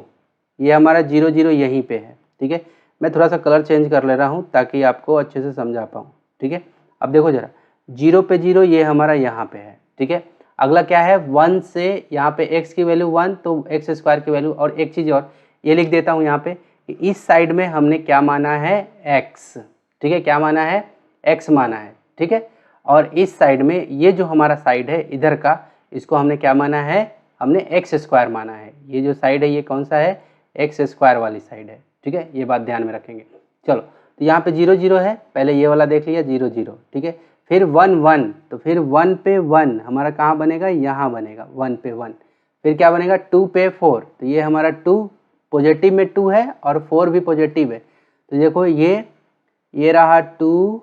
ये हमारा 0 0 यहीं पे है, ठीक है। मैं थोड़ा सा कलर चेंज कर ले रहा हूँ ताकि आपको अच्छे से समझा पाऊँ, ठीक है। अब देखो जरा 0 पे 0 ये हमारा यहाँ पे है, ठीक है। अगला क्या है 1 से यहाँ पे x की वैल्यू 1, तो x स्क्वायर की वैल्यू, और एक चीज़ और ये लिख देता हूँ यहाँ पे कि इस साइड में हमने क्या माना है x, ठीक है, क्या माना है x माना है, ठीक है। और इस साइड में ये जो हमारा साइड है इधर का, इसको हमने क्या माना है, हमने x स्क्वायर माना है। ये जो साइड है ये कौन सा है, x स्क्वायर वाली साइड है, ठीक है, ये बात ध्यान में रखेंगे। चलो तो यहाँ पे 0 0 है, पहले ये वाला देख लिया 0 0, ठीक है। फिर 1 1, तो फिर 1 पे 1 हमारा कहाँ बनेगा, यहाँ बनेगा 1 पे 1। फिर क्या बनेगा 2 पे 4, तो ये हमारा 2 पॉजिटिव में 2 है और 4 भी पॉजिटिव है, तो देखो ये रहा 2,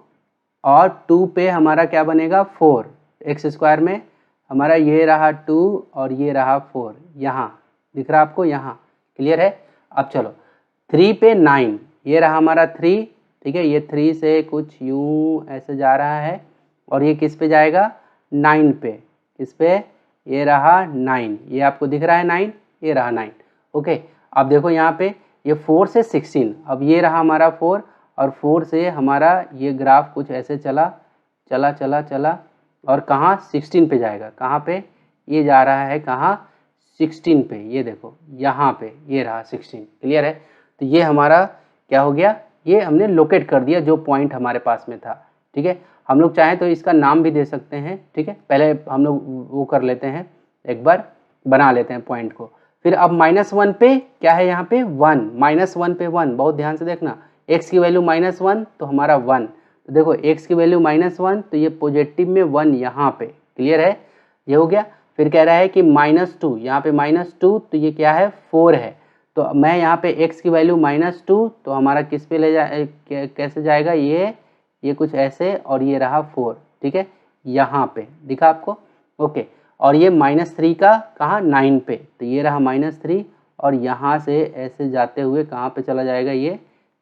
और 2 पे हमारा क्या बनेगा 4, x स्क्वायर में हमारा ये रहा 2 और ये रहा 4, यहाँ दिख रहा आपको, यहाँ क्लियर है। अब चलो 3 पे 9, ये रहा हमारा 3, ठीक है, ये 3 से कुछ यूं ऐसे जा रहा है, और ये किस पे जाएगा 9 पे, किस पे, ये रहा 9, ये आपको दिख रहा है 9, ये रहा 9, ओके। अब देखो यहाँ पे ये 4 से 16, अब ये रहा हमारा 4, और 4 से हमारा ये ग्राफ कुछ ऐसे चला चला चला चला, और कहाँ 16 पे जाएगा, कहाँ पे, ये जा रहा है कहाँ 16 पे, ये देखो यहाँ पे ये रहा 16, क्लियर है। तो ये हमारा क्या हो गया, ये हमने लोकेट कर दिया जो पॉइंट हमारे पास में था, ठीक है। हम लोग चाहें तो इसका नाम भी दे सकते हैं, ठीक है। पहले हम लोग वो कर लेते हैं, एक बार बना लेते हैं पॉइंट को। फिर अब -1 पे क्या है, यहाँ पे 1, -1 पे 1, बहुत ध्यान से देखना, x की वैल्यू -1 तो हमारा 1, तो देखो x की वैल्यू -1 तो ये पॉजिटिव में 1 यहाँ पे, क्लियर है, ये हो गया। फिर कह रहा है कि -2, यहाँ पे -2 तो ये क्या है 4 है, तो मैं यहाँ पे x की वैल्यू -2 तो हमारा किस पे ले कैसे जाएगा, ये कुछ ऐसे, और ये रहा 4, ठीक है, यहाँ पे दिखा आपको, ओके। और ये -3 का कहाँ 9 पे, तो ये रहा -3, और यहाँ से ऐसे जाते हुए कहाँ पे चला जाएगा, ये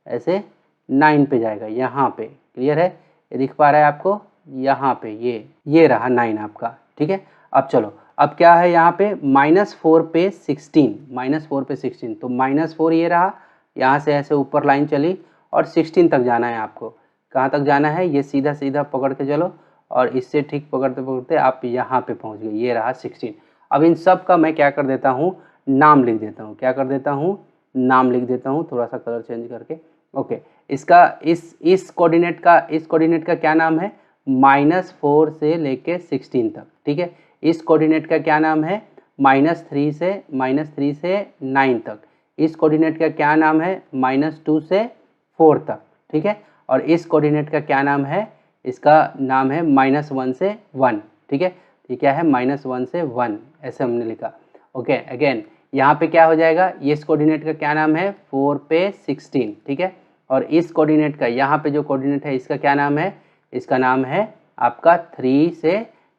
ऐसे 9 पे जाएगा, यहाँ पे, क्लियर है, ये दिख पा रहा है आपको, यहाँ पे ये रहा 9 आपका, ठीक है। अब चलो अब क्या है यहाँ पे -4 पे 16, -4 पे 16, तो -4 ये रहा, यहाँ से ऐसे ऊपर लाइन चली और 16 तक जाना है आपको, कहाँ तक जाना है, ये सीधा सीधा पकड़ के चलो, और इससे ठीक पकड़ते पकड़ते आप यहाँ पे पहुँच गए, ये रहा 16। अब इन सब का मैं क्या कर देता हूँ, नाम लिख देता हूँ, क्या कर देता हूँ, नाम लिख देता हूँ, थोड़ा सा कलर चेंज करके, ओके। इसका इस कोऑर्डिनेट का क्या नाम है, -4 से लेके 16 तक, ठीक है। इस कोऑर्डिनेट का क्या नाम है, -3 से 9 तक। इस कोऑर्डिनेट का क्या नाम है, -2 से 4 तक, ठीक है। और इस कोऑर्डिनेट का क्या नाम है, इसका नाम है -1 से 1, ठीक है। ये क्या है -1 से 1, ऐसे हमने लिखा, ओके। अगेन यहाँ पे क्या हो जाएगा, ये इस कोऑर्डिनेट का क्या नाम है 4 पे 16, ठीक है। और इस कोऑर्डिनेट का यहाँ पे जो कोऑर्डिनेट है इसका क्या नाम है, इसका नाम है आपका 3 से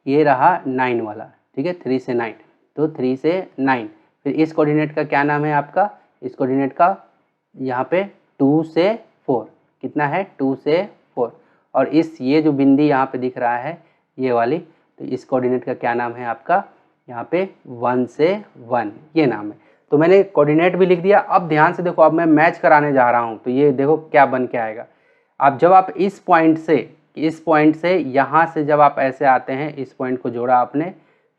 ये रहा 9 वाला, ठीक है, 3 से 9, तो 3 से 9। फिर इस कोऑर्डिनेट का क्या नाम है आपका, इस कोऑर्डिनेट का यहाँ पे 2 से 4, कितना है 2 से 4। और इस ये जो बिंदी यहाँ पे दिख रहा है ये वाली, तो इस कोऑर्डिनेट का क्या नाम है आपका, यहाँ पे 1 से 1 ये नाम है। तो मैंने कोऑर्डिनेट भी लिख दिया। अब ध्यान से देखो, अब मैं मैच कराने जा रहा हूँ, तो ये देखो क्या बन के आएगा। अब जब आप इस पॉइंट से यहाँ से जब आप ऐसे आते हैं, इस पॉइंट को जोड़ा आपने,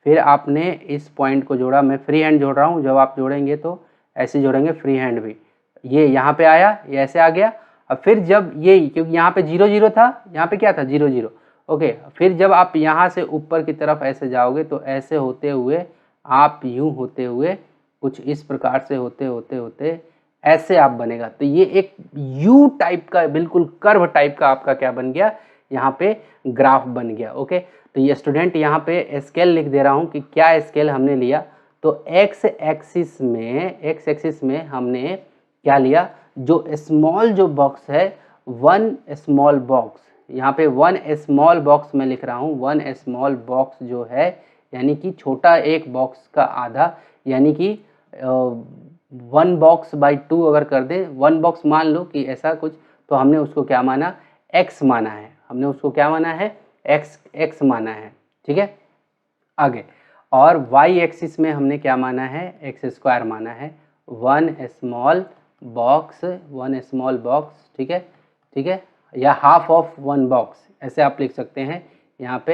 फिर आपने इस पॉइंट को जोड़ा, मैं फ्री हैंड जोड़ रहा हूँ, जब आप जोड़ेंगे तो ऐसे जोड़ेंगे फ्री हैंड भी, ये यहाँ पे आया, ये ऐसे आ गया। अब फिर जब ये, क्योंकि यहाँ पे 0 0 था, यहाँ पे क्या था 0 0, ओके। फिर जब आप यहाँ से ऊपर की तरफ ऐसे जाओगे तो ऐसे होते हुए आप यूं होते हुए कुछ इस प्रकार से होते होते होते ऐसे आप बनेगा। तो ये एक यू टाइप का, बिल्कुल कर्व टाइप का आपका क्या बन गया, यहाँ पे ग्राफ बन गया। ओके, तो ये स्टूडेंट यहाँ पे स्केल लिख दे रहा हूँ कि क्या स्केल हमने लिया। तो एक्स एक्सिस में हमने क्या लिया, जो स्मॉल जो बॉक्स है, 1 स्मॉल बॉक्स, यहाँ पे 1 स्मॉल बॉक्स मैं लिख रहा हूँ। 1 स्मॉल बॉक्स जो है यानी कि छोटा एक बॉक्स का आधा, यानी कि 1 बॉक्स बाई 2 अगर कर दे, 1 बॉक्स मान लो कि ऐसा कुछ, तो हमने उसको क्या माना, x माना है। हमने उसको क्या माना है, x माना है। ठीक है, आगे। और y एक्सिस में हमने क्या माना है, एक्स स्क्वायर माना है। 1 स्मॉल बॉक्स, ठीक है, ठीक है, या हाफ ऑफ 1 बॉक्स, ऐसे आप लिख सकते हैं यहाँ पे,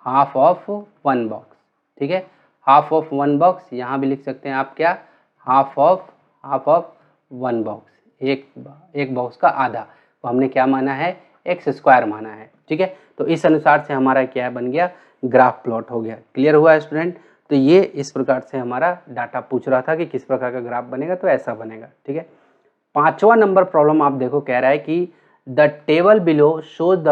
हाफ ऑफ 1 बॉक्स। ठीक है, हाफ ऑफ 1 बॉक्स, यहाँ भी लिख सकते हैं आप क्या, हाफ ऑफ 1 बॉक्स, एक बॉक्स का आधा, तो हमने क्या माना है, एक्स स्क्वायर माना है। ठीक है, तो इस अनुसार से हमारा क्या बन गया, ग्राफ प्लॉट हो गया। क्लियर हुआ स्टूडेंट। तो ये इस प्रकार से हमारा डाटा पूछ रहा था कि किस प्रकार का ग्राफ बनेगा, तो ऐसा बनेगा। ठीक है, 5वां नंबर प्रॉब्लम आप देखो, कह रहा है कि the table below show the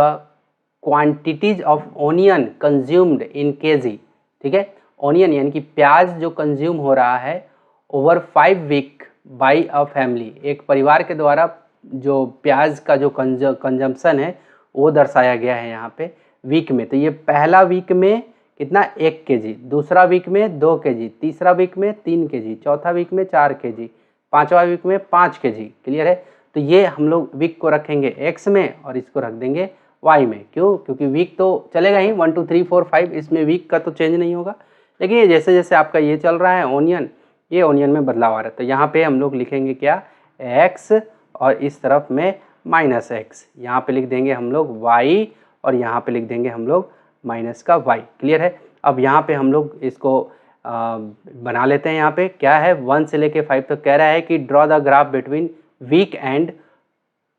quantities of onion consumed in KG. ठीक है, ओनियन यानी कि प्याज जो कंज्यूम हो रहा है over 5 week by a family, एक परिवार के द्वारा जो प्याज का जो कंजम्पशन है वो दर्शाया गया है यहाँ पे वीक में। तो ये पहला वीक में कितना, 1 kg, दूसरा वीक में 2 kg, तीसरा वीक में 3 kg, चौथा वीक में 4 kg, 5वां वीक में 5 kg। क्लियर है। तो ये हम लोग वीक को रखेंगे x में और इसको रख देंगे y में। क्यों, क्योंकि वीक तो चलेगा ही 1 2 3 4 5, इसमें वीक का तो चेंज नहीं होगा। लेकिन ये जैसे जैसे आपका ये चल रहा है ओनियन, ये ओनियन में बदलाव आ रहा है। तो यहाँ पे हम लोग लिखेंगे क्या, x, और इस तरफ में -x, यहाँ पे लिख देंगे हम लोग y, और यहाँ पे लिख देंगे हम लोग माइनस का y। क्लियर है। अब यहाँ पे हम लोग इसको बना लेते हैं। यहाँ पे क्या है, 1 से लेके 5 तक कह रहा है कि draw the graph between week and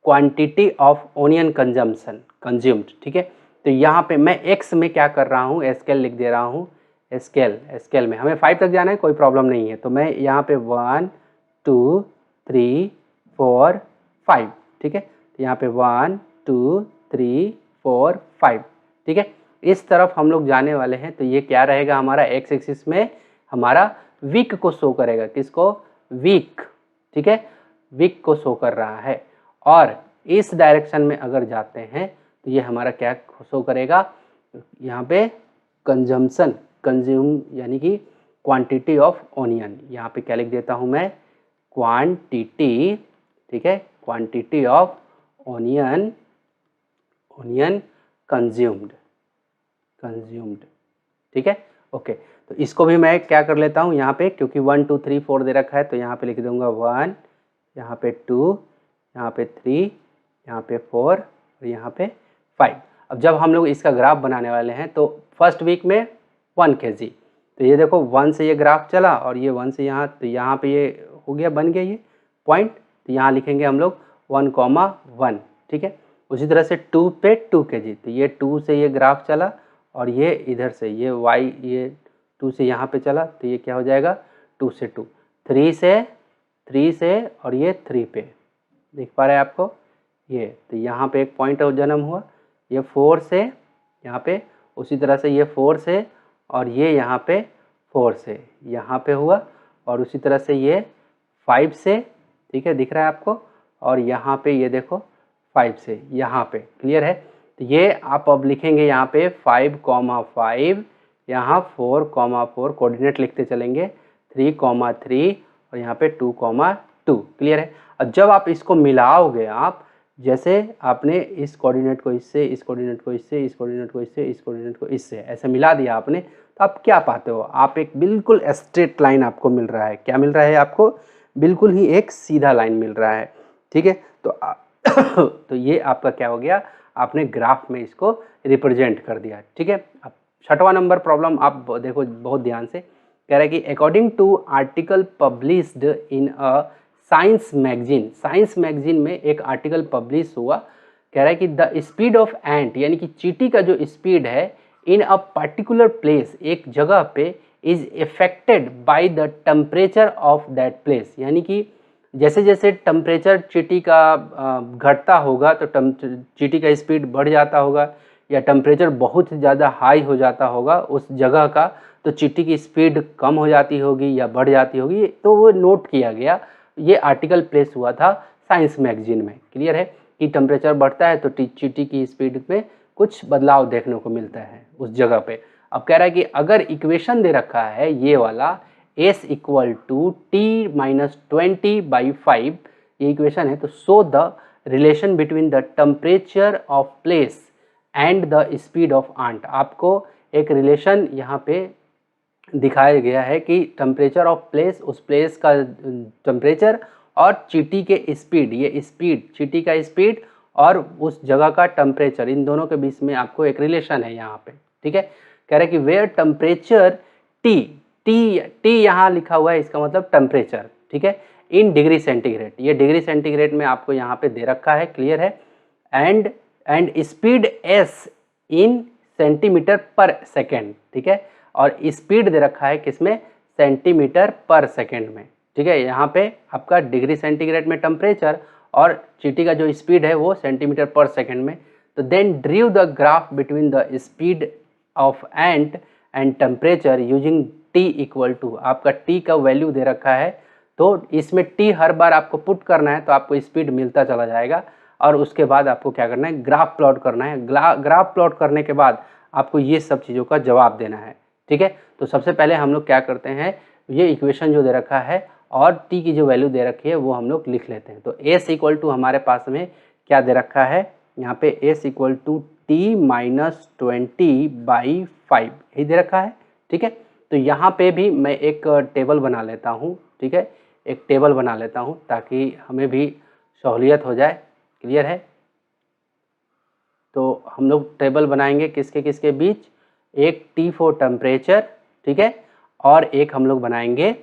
quantity of onion consumed. ठीक है, तो यहाँ पे मैं x में क्या कर रहा हूँ, स्केल लिख दे रहा हूँ। स्केल में हमें 5 तक जाना है, कोई प्रॉब्लम नहीं है। तो मैं यहाँ पे 1 2 3 4 5, ठीक है, तो यहाँ पे 1 2 3 4 5। ठीक है, इस तरफ हम लोग जाने वाले हैं। तो ये क्या रहेगा हमारा, एक्स एक्सिस में हमारा वीक को शो करेगा। किसको, वीक। ठीक है, वीक को शो कर रहा है। और इस डायरेक्शन में अगर जाते हैं तो ये हमारा क्या शो करेगा, यहाँ पे कंज्यूम यानी कि क्वांटिटी ऑफ ओनियन। यहाँ पे क्या लिख देता हूँ मैं, क्वांटिटी। ठीक है, क्वांटिटी ऑफ ओनियन कंज्यूम्ड। ठीक है, ओके। तो इसको भी मैं क्या कर लेता हूँ यहाँ पे, क्योंकि 1 2 3 4 दे रखा है, तो यहाँ पे लिख दूंगा 1, यहाँ पे 2, यहाँ पे 3, यहाँ पे 4 और यहाँ पे 5। अब जब हम लोग इसका ग्राफ बनाने वाले हैं तो फर्स्ट वीक में 1 kg, तो ये देखो 1 से ये ग्राफ चला और ये 1 से यहाँ, तो यहाँ पे ये हो गया, बन गया ये पॉइंट। तो यहाँ लिखेंगे हम लोग 1,1। ठीक है, उसी तरह से 2 पे 2 kg, तो ये 2 से ये ग्राफ चला और ये इधर से ये y, ये 2 से यहाँ पे चला, तो ये क्या हो जाएगा 2 से 2, 3 से और ये 3 पे, दिख पा रहा है आपको ये। तो यहाँ पे एक पॉइंट ऑफ जन्म हुआ, ये 4 से यहाँ पे, उसी तरह से ये 4 से और ये यहाँ पे 4 से यहाँ पे हुआ, और उसी तरह से ये 5 से, ठीक है, दिख रहा है आपको, और यहाँ पे ये देखो 5 से यहाँ पे। क्लियर है। तो ये आप अब लिखेंगे यहाँ पे 5,5, यहाँ 4,4, कोऑर्डिनेट लिखते चलेंगे, 3,3 और यहाँ पे 2,2। क्लियर है। और जब आप इसको मिलाओगे, आप जैसे आपने इस कोऑर्डिनेट को इससे, इस कोऑर्डिनेट को इससे, इस कोऑर्डिनेट को इससे, इस कोऑर्डिनेट को इससे ऐसे मिला दिया आपने, तो आप क्या पाते हो, आप एक बिल्कुल स्ट्रेट लाइन आपको मिल रहा है। क्या मिल रहा है आपको? बिल्कुल ही एक सीधा लाइन मिल रहा है। ठीक है, तो तो ये आपका क्या हो गया, आपने ग्राफ में इसको रिप्रेजेंट कर दिया। ठीक है, अब 6वां नंबर प्रॉब्लम आप देखो बहुत ध्यान से। कह रहा है कि according to article published in a science magazine में एक आर्टिकल पब्लिश हुआ। कह रहा है कि द स्पीड ऑफ एंट, यानी कि चींटी का जो स्पीड है इन अ पर्टिकुलर प्लेस, एक जगह पे, is affected by the temperature of that place. यानी कि जैसे जैसे टेम्परेचर चींटी का घटता होगा तो चींटी का स्पीड बढ़ जाता होगा, या टेम्परेचर बहुत ज़्यादा हाई हो जाता होगा उस जगह का, तो चींटी की स्पीड कम हो जाती होगी या बढ़ जाती होगी। तो वो नोट किया गया, ये आर्टिकल प्लेस हुआ था साइंस मैगजीन में। क्लियर है कि टेम्परेचर बढ़ता है तो चींटी की स्पीड में कुछ बदलाव देखने को मिलता है उस जगह पे। अब कह रहा है कि अगर इक्वेशन दे रखा है ये वाला s equal to T minus 20/5, ये इक्वेशन है, तो show the relation between the temperature of place and the speed of ant. आपको एक रिलेशन यहाँ पे दिखाया गया है कि टेम्परेचर ऑफ प्लेस, उस प्लेस का टेम्परेचर, और चींटी के स्पीड, ये स्पीड, चींटी का स्पीड और उस जगह का टेम्परेचर, इन दोनों के बीच में आपको एक रिलेशन है यहाँ पे। ठीक है, कह रहा है कि वेयर टेम्परेचर टी, टी यहाँ लिखा हुआ है, इसका मतलब टेम्परेचर। ठीक है, इन डिग्री सेंटीग्रेड, ये डिग्री सेंटीग्रेड में आपको यहाँ पे दे रखा है। क्लियर है, and speed S in centimetre per second. ठीक है, और स्पीड दे रखा है किसमें, सेंटीमीटर पर सेकेंड में। ठीक है, यहाँ पे आपका डिग्री सेंटीग्रेड में टेम्परेचर और चींटी का जो स्पीड है वो सेंटीमीटर पर सेकेंड में। तो then draw the graph between the speed of ant and temperature using T equal to, आपका टी का वैल्यू दे रखा है, तो इसमें टी हर बार आपको पुट करना है तो आपको स्पीड मिलता चला जाएगा। और उसके बाद आपको क्या करना है, ग्राफ प्लॉट करना है। ग्राफ प्लॉट करने के बाद आपको ये सब चीज़ों का जवाब देना है। ठीक है, तो सबसे पहले हम लोग क्या करते हैं, ये इक्वेशन जो दे रखा है और टी की जो वैल्यू दे रखी है वो हम लोग लिख लेते हैं। तो s इक्वल टू हमारे पास में क्या दे रखा है यहाँ पे, s equal to T minus 20/5 यही दे रखा है। ठीक है, तो यहाँ पे भी मैं एक टेबल बना लेता हूँ। ठीक है, एक टेबल बना लेता हूँ ताकि हमें भी सहूलियत हो जाए। क्लियर है, तो हम लोग टेबल बनाएंगे किसके किसके बीच, एक टी फॉर टेम्परेचर, ठीक है, और एक हम लोग बनाएंगे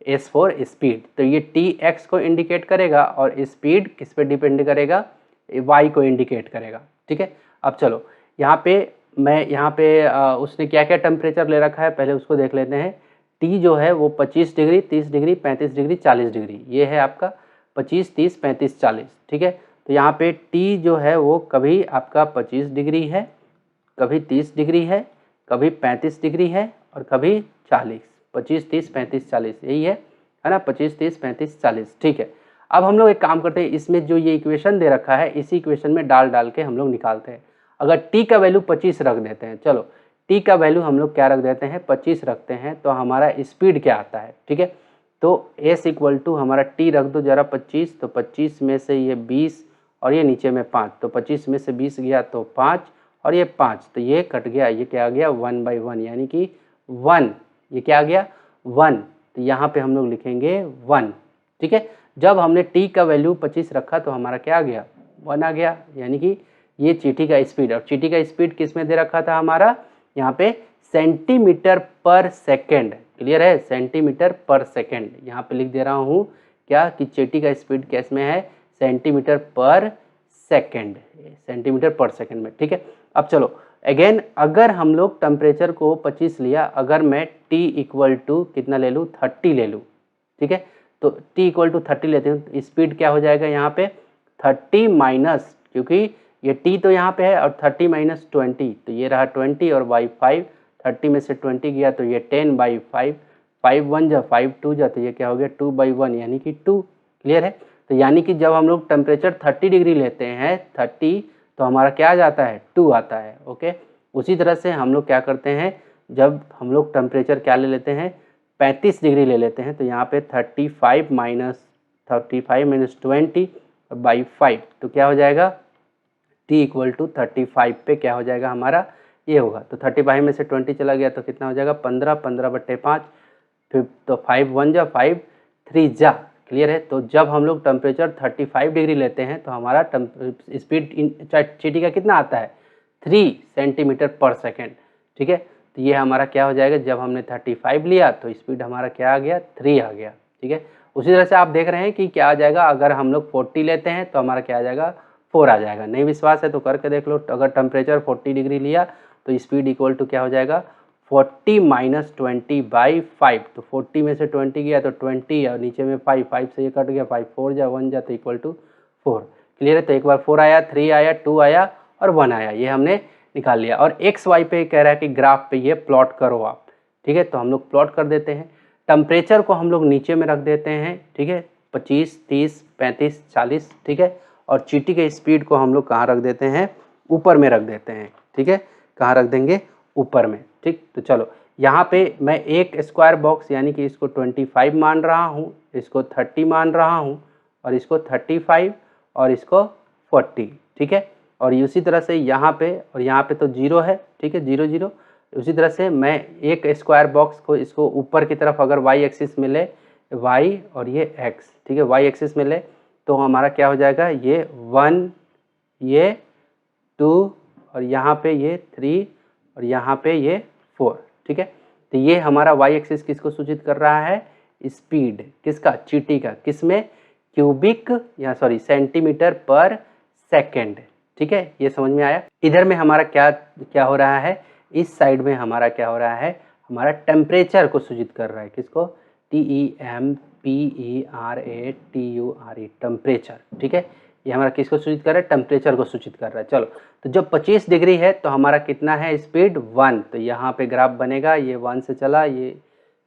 एस फॉर स्पीड। तो ये टी एक्स को इंडिकेट करेगा और स्पीड किस पे डिपेंड करेगा, वाई को इंडिकेट करेगा। ठीक है, अब चलो यहाँ पे उसने क्या क्या टेम्परेचर ले रखा है पहले उसको देख लेते हैं। टी जो है वो 25 डिग्री, 30 डिग्री, 35 डिग्री, 40 डिग्री, ये है आपका 25, 30, 35, 40। ठीक है, तो यहाँ पे टी जो है वो कभी आपका 25 डिग्री है, कभी 30 डिग्री है, कभी 35 डिग्री है और कभी 40। 25, 30, 35, 40 यही है ना, 25, 30, 35, 40। ठीक है, अब हम लोग एक काम करते हैं, इसमें जो ये इक्वेशन दे रखा है इसी इक्वेशन में डाल के हम लोग निकालते हैं। अगर टी का वैल्यू 25 रख देते हैं, चलो टी का वैल्यू हम लोग क्या रख देते हैं, 25 रखते हैं, तो हमारा स्पीड क्या आता है। ठीक है, तो s इक्वल टू हमारा टी रख दो जरा 25, तो 25 में से ये 20 और ये नीचे में 5, तो 25 में से 20 गया तो 5 और ये 5, तो ये कट गया, ये क्या आ गया 1/1, यानी कि 1, ये क्या आ गया 1, तो यहाँ पे हम लोग लिखेंगे 1। ठीक है, जब हमने t का वैल्यू 25 रखा तो हमारा क्या आ गया 1 आ गया, यानी कि ये चींटी का स्पीड, और चींटी का स्पीड किस में दे रखा था हमारा, यहाँ पे सेंटीमीटर पर सेकेंड। क्लियर है, सेंटीमीटर पर सेकेंड, यहाँ पे लिख दे रहा हूँ क्या कि चींटी का स्पीड किस में है, centimetre per second, centimetre per second में। ठीक है, अब चलो अगेन, अगर हम लोग टेम्परेचर को 25 लिया, अगर मैं t इक्वल टू कितना ले लूँ, 30 ले लूँ। ठीक है, तो t इक्वल टू 30 लेते हैं, तो स्पीड क्या हो जाएगा यहाँ पे 30 माइनस, क्योंकि ये t तो यहाँ पे है, और 30 माइनस 20, तो ये रहा 20 और बाई 5, 30 में से 20 गया तो ये 10/5, 5 1 जा 5 2 जा, तो ये क्या हो गया 2/1 यानी कि 2। क्लियर है, तो यानी कि जब हम लोग टेम्परेचर 30 डिग्री लेते हैं 30, तो हमारा क्या आ जाता है 2 आता है। ओके, उसी तरह से हम लोग क्या करते हैं, जब हम लोग टेम्परेचर क्या ले लेते हैं 35 डिग्री ले लेते हैं, तो यहाँ पे 35 माइनस 20, और बाई 5, तो क्या हो जाएगा t इक्वल टू 35 पे क्या हो जाएगा हमारा ये होगा। तो 35 में से 20 चला गया तो कितना हो जाएगा 15, 15/5, फिर तो 5 1 जा 5 3 जा, क्लियर है। तो जब हम लोग टेम्परेचर 35 डिग्री लेते हैं तो हमारा स्पीड चींटी का कितना आता है 3 सेंटीमीटर पर सेकेंड, ठीक है। तो ये हमारा क्या हो जाएगा, जब हमने 35 लिया तो स्पीड हमारा क्या आ गया 3 आ गया, ठीक है। उसी तरह से आप देख रहे हैं कि क्या आ जाएगा, अगर हम लोग 40 लेते हैं तो हमारा क्या आ जाएगा 4 आ जाएगा। नहीं विश्वास है तो करके देख लो, अगर टेम्परेचर 40 डिग्री लिया तो स्पीड इक्वल टू क्या हो जाएगा 40 माइनस 20/5, तो 40 में से 20 गया तो 20 और नीचे में 5, 5 से ये कट गया, 5 4 जा 1 जा तो इक्वल टू 4, क्लियर है। तो एक बार 4 आया, 3 आया, 2 आया और 1 आया, ये हमने निकाल लिया। और एक्स वाई पे कह रहा है कि ग्राफ पे ये प्लॉट करो आप, ठीक है। तो हम लोग प्लॉट कर देते हैं। टेम्परेचर को हम लोग नीचे में रख देते हैं, ठीक है, 25 30 35 40, ठीक है। और चींटी के स्पीड को हम लोग कहाँ रख देते हैं, ऊपर में रख देते हैं, ठीक है। कहाँ रख देंगे, ऊपर में, ठीक। तो चलो यहाँ पे मैं एक स्क्वायर बॉक्स यानी कि इसको 25 मान रहा हूँ, इसको 30 मान रहा हूँ, और इसको 35 और इसको 40, ठीक है। और उसी तरह से यहाँ पे और यहाँ पे तो 0 है, ठीक है, 0 0। उसी तरह से मैं एक स्क्वायर बॉक्स को इसको ऊपर की तरफ अगर y एक्सिस में ले, y और ये x, ठीक है, y एक्सिस में ले तो हमारा क्या हो जाएगा, ये 1 ये 2 और यहाँ पे ये 3 और यहाँ पे ये 4, ठीक है। तो ये हमारा y एक्सिस किसको सूचित कर रहा है, स्पीड किसका, चींटी का, किसमें, क्यूबिक या सॉरी सेंटीमीटर पर सेकेंड, ठीक है। ये समझ में आया। इधर में हमारा क्या क्या हो रहा है, इस साइड में हमारा क्या हो रहा है, हमारा टेम्परेचर को सूचित कर रहा है, किसको, TEMPERATURE, टेम्परेचर, ठीक है। ये हमारा किसको सूचित कर रहा है, टेम्परेचर को सूचित कर रहा है। चलो तो जब 25 डिग्री है तो हमारा कितना है स्पीड 1, तो यहाँ पे ग्राफ बनेगा, ये 1 से चला, ये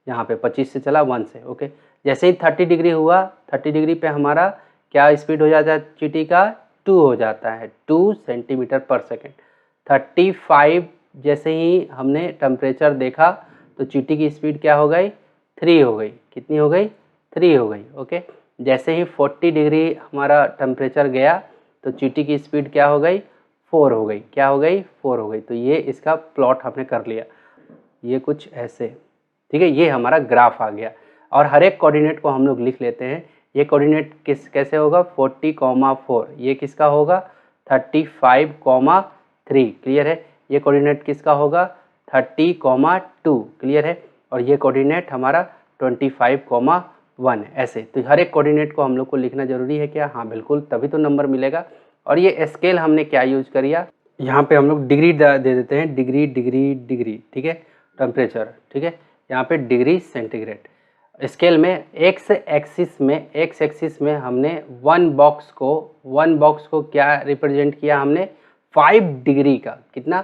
यहाँ पे 25 से चला 1 से, ओके। जैसे ही 30 डिग्री हुआ, 30 डिग्री पे हमारा क्या स्पीड हो जाता है चींटी का, 2 हो जाता है, 2 सेंटीमीटर पर सेकेंड। 35 जैसे ही हमने टेम्परेचर देखा तो चींटी की स्पीड क्या हो गई, 3 हो गई, कितनी हो गई, 3 हो गई, ओके। जैसे ही 40 डिग्री हमारा टेम्परेचर गया तो चींटी की स्पीड क्या हो गई, 4 हो गई, क्या हो गई, 4 हो गई। तो ये इसका प्लॉट हमने कर लिया, ये कुछ ऐसे, ठीक है। ये हमारा ग्राफ आ गया। और हर एक कोऑर्डिनेट को हम लोग लिख लेते हैं। ये कोऑर्डिनेट कैसे होगा, 40,4, ये किसका होगा 35,3, क्लियर है। ये कोऑर्डिनेट किसका होगा 30,2, क्लियर है। और ये कोऑर्डिनेट हमारा 25,1, ऐसे। तो हर एक कोऑर्डिनेट को हम लोग को लिखना जरूरी है क्या, हाँ बिल्कुल, तभी तो नंबर मिलेगा। और ये स्केल हमने क्या यूज करिया, यहाँ पे हम लोग डिग्री दे देते हैं, डिग्री डिग्री डिग्री, ठीक है, टेम्परेचर, ठीक है। यहाँ पे डिग्री सेंटीग्रेड। स्केल में एक्स एक्सिस में हमने वन बॉक्स को क्या रिप्रेजेंट किया हमने, 5 डिग्री का, कितना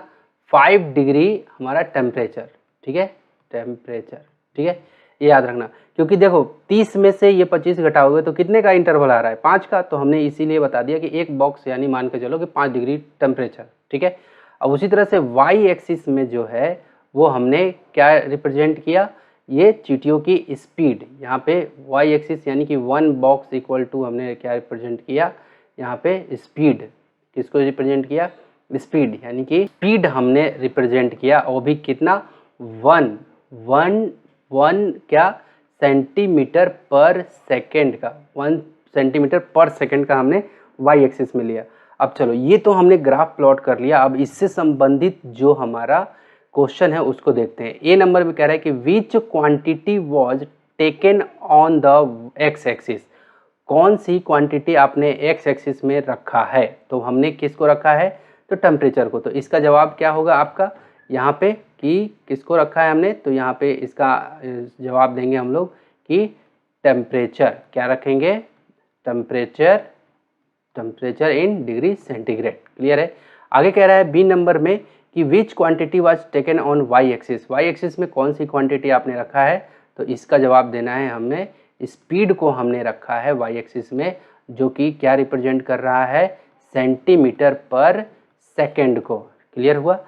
5 डिग्री हमारा टेम्परेचर, ठीक है, टेम्परेचर, ठीक है। ये याद रखना, क्योंकि देखो 30 में से ये 25 घटाओगे तो कितने का इंटरवल आ रहा है, 5 का। तो हमने इसीलिए बता दिया कि एक बॉक्स यानी मान के चलो कि 5 डिग्री टेम्परेचर, ठीक है। अब उसी तरह से वाई एक्सिस में जो है वो हमने क्या रिप्रेजेंट किया, ये चींटियों की स्पीड। यहाँ पे वाई एक्सिस यानी कि 1 बॉक्स इक्वल टू हमने क्या रिप्रेजेंट किया, यहाँ पे स्पीड, किसको रिप्रेजेंट किया, स्पीड, यानी कि स्पीड हमने रिप्रेजेंट किया, और भी कितना 1 क्या सेंटीमीटर पर सेकेंड का, 1 सेंटीमीटर पर सेकेंड का हमने वाई एक्सिस में लिया। अब चलो ये तो हमने ग्राफ प्लॉट कर लिया। अब इससे संबंधित जो हमारा क्वेश्चन है उसको देखते हैं। ए नंबर में कह रहा है कि which quantity was taken on the x axis, कौन सी क्वांटिटी आपने एक्स एक्सिस में रखा है। तो हमने किसको रखा है, तो टेम्परेचर को। तो इसका जवाब क्या होगा आपका यहाँ पे कि किसको रखा है हमने, तो यहाँ पे इसका जवाब देंगे हम लोग कि टेम्परेचर, क्या रखेंगे, temperature in degree centigrade, clear है। आगे कह रहा है बी नंबर में कि which quantity was taken on y axis, y axis में कौन सी क्वांटिटी आपने रखा है। तो इसका जवाब देना है हमने स्पीड को हमने रखा है वाई एक्सिस में, जो कि क्या रिप्रेजेंट कर रहा है, सेंटीमीटर पर सेकेंड को, क्लियर हुआ।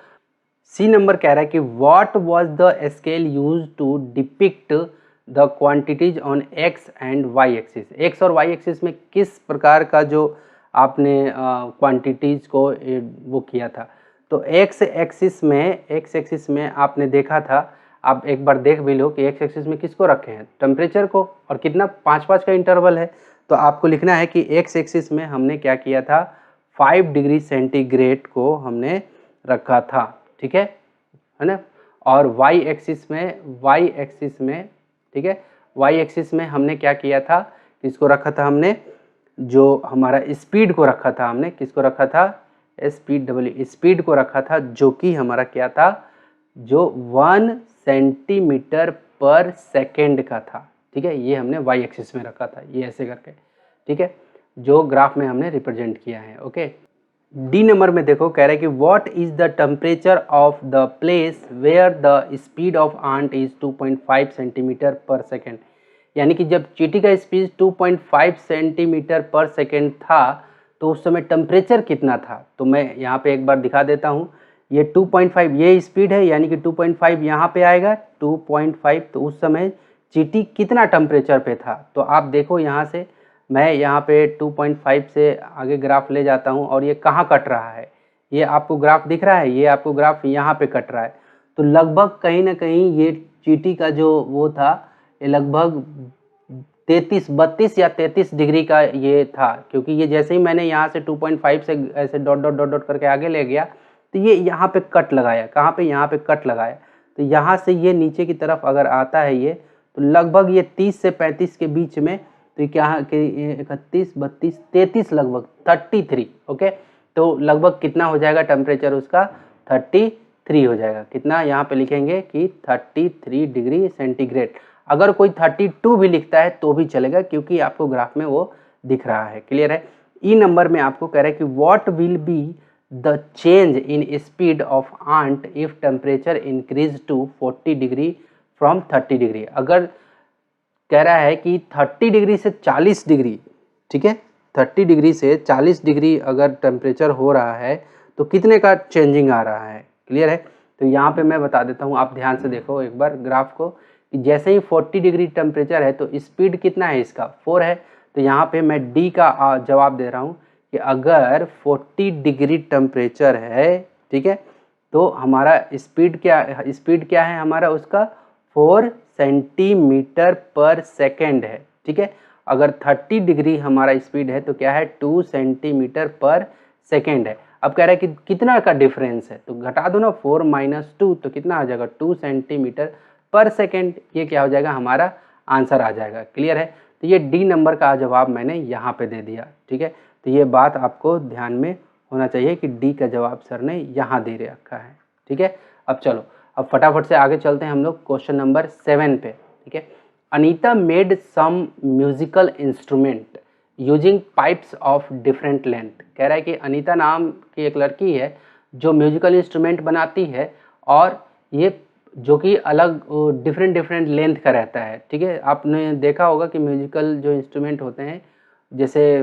सी नंबर कह रहा है कि what was the scale used to depict the quantities on x and y axis. X और वाई एक्सिस में किस प्रकार का जो आपने क्वांटिटीज को वो किया था। तो एक्स एक्सिस में आपने देखा था, आप एक बार देख भी लो कि एक्स एक्सिस में किसको रखे हैं, टेम्परेचर को, और कितना 5-5 का इंटरवल है। तो आपको लिखना है कि एक्स एक्सिस में हमने क्या किया था, 5 डिग्री सेंटीग्रेड को हमने रखा था, ठीक है ना। और वाई एक्सिस में ठीक है, वाई एक्सिस में हमने क्या किया था, किसको रखा था हमने, जो हमारा स्पीड को रखा था हमने, किसको रखा था, स्पीड को रखा था, जो कि हमारा क्या था, जो 1 सेंटीमीटर पर सेकेंड का था, ठीक है। ये हमने वाई एक्सिस में रखा था, ये ऐसे करके, ठीक है, जो ग्राफ में हमने रिप्रेजेंट किया है। ओके, डी नंबर में देखो, कह रहा है कि what is the temperature of the place where the speed of ant is 2.5 centimetre per second. यानी कि जब चींटी का स्पीड 2.5 सेंटीमीटर पर सेकेंड था तो उस समय टेम्परेचर कितना था। तो मैं यहाँ पे एक बार दिखा देता हूँ, ये 2.5 ये स्पीड है, यानी कि 2.5 यहाँ पे आएगा 2.5, तो उस समय चींटी कितना टेम्परेचर पे था। तो आप देखो यहाँ से, मैं यहाँ पे 2.5 से आगे ग्राफ ले जाता हूँ और ये कहाँ कट रहा है, ये आपको ग्राफ दिख रहा है, ये आपको ग्राफ यहाँ पे कट रहा है। तो लगभग कहीं ना कहीं ये चींटी का जो वो था, ये लगभग 32 या 33 डिग्री का ये था, क्योंकि ये जैसे ही मैंने यहाँ से 2.5 से ऐसे डॉट डॉट डॉट डॉट करके आगे ले गया तो ये यहाँ पे कट लगाया, कहाँ पे, यहाँ पे कट लगाया। तो यहाँ से ये नीचे की तरफ अगर आता है ये, तो लगभग ये 30 से 35 के बीच में, तो ये क्या 31, 32, 33, लगभग 33। ओके, तो लगभग कितना हो जाएगा टेम्परेचर उसका, 33 हो जाएगा। कितना यहाँ पे लिखेंगे कि 33 डिग्री सेंटीग्रेड। अगर कोई 32 भी लिखता है तो भी चलेगा, क्योंकि आपको ग्राफ में वो दिख रहा है। क्लियर है। ई नंबर में आपको कह रहा है कि what will be the change in speed of ant if temperature increase to 40 degree from 30 degree. अगर कह रहा है कि 30 डिग्री से 40 डिग्री, ठीक है, 30 डिग्री से 40 डिग्री अगर टेम्परेचर हो रहा है तो कितने का चेंजिंग आ रहा है। क्लियर है। तो यहाँ पे मैं बता देता हूँ, आप ध्यान से देखो एक बार ग्राफ को, कि जैसे ही 40 डिग्री टेम्परेचर है तो स्पीड कितना है इसका, 4 है। तो यहाँ पे मैं डी का जवाब दे रहा हूँ कि अगर 40 डिग्री टेम्परेचर है, ठीक है, तो हमारा स्पीड क्या है हमारा उसका 4 सेंटीमीटर पर सेकेंड है, ठीक है। अगर 30 डिग्री हमारा स्पीड है तो क्या है, 2 सेंटीमीटर पर सेकेंड है। अब कह रहा है कि कितना का डिफरेंस है, तो घटा दो ना, 4 - 2 तो कितना आ जाएगा, 2 सेंटीमीटर पर सेकेंड। ये क्या हो जाएगा, हमारा आंसर आ जाएगा। क्लियर है। तो ये डी नंबर का जवाब मैंने यहाँ पे दे दिया, ठीक है। तो ये बात आपको ध्यान में होना चाहिए कि डी का जवाब सर ने यहाँ दे रखा है, ठीक है। अब चलो, अब फटाफट से आगे चलते हैं हम लोग क्वेश्चन नंबर 7 पे, ठीक है। Anita made some musical instrument using pipes of different length. कह रहा है कि अनीता नाम की एक लड़की है जो म्यूजिकल इंस्ट्रूमेंट बनाती है, और ये जो कि अलग डिफरेंट लेंथ का रहता है, ठीक है। आपने देखा होगा कि म्यूजिकल जो इंस्ट्रूमेंट होते हैं, जैसे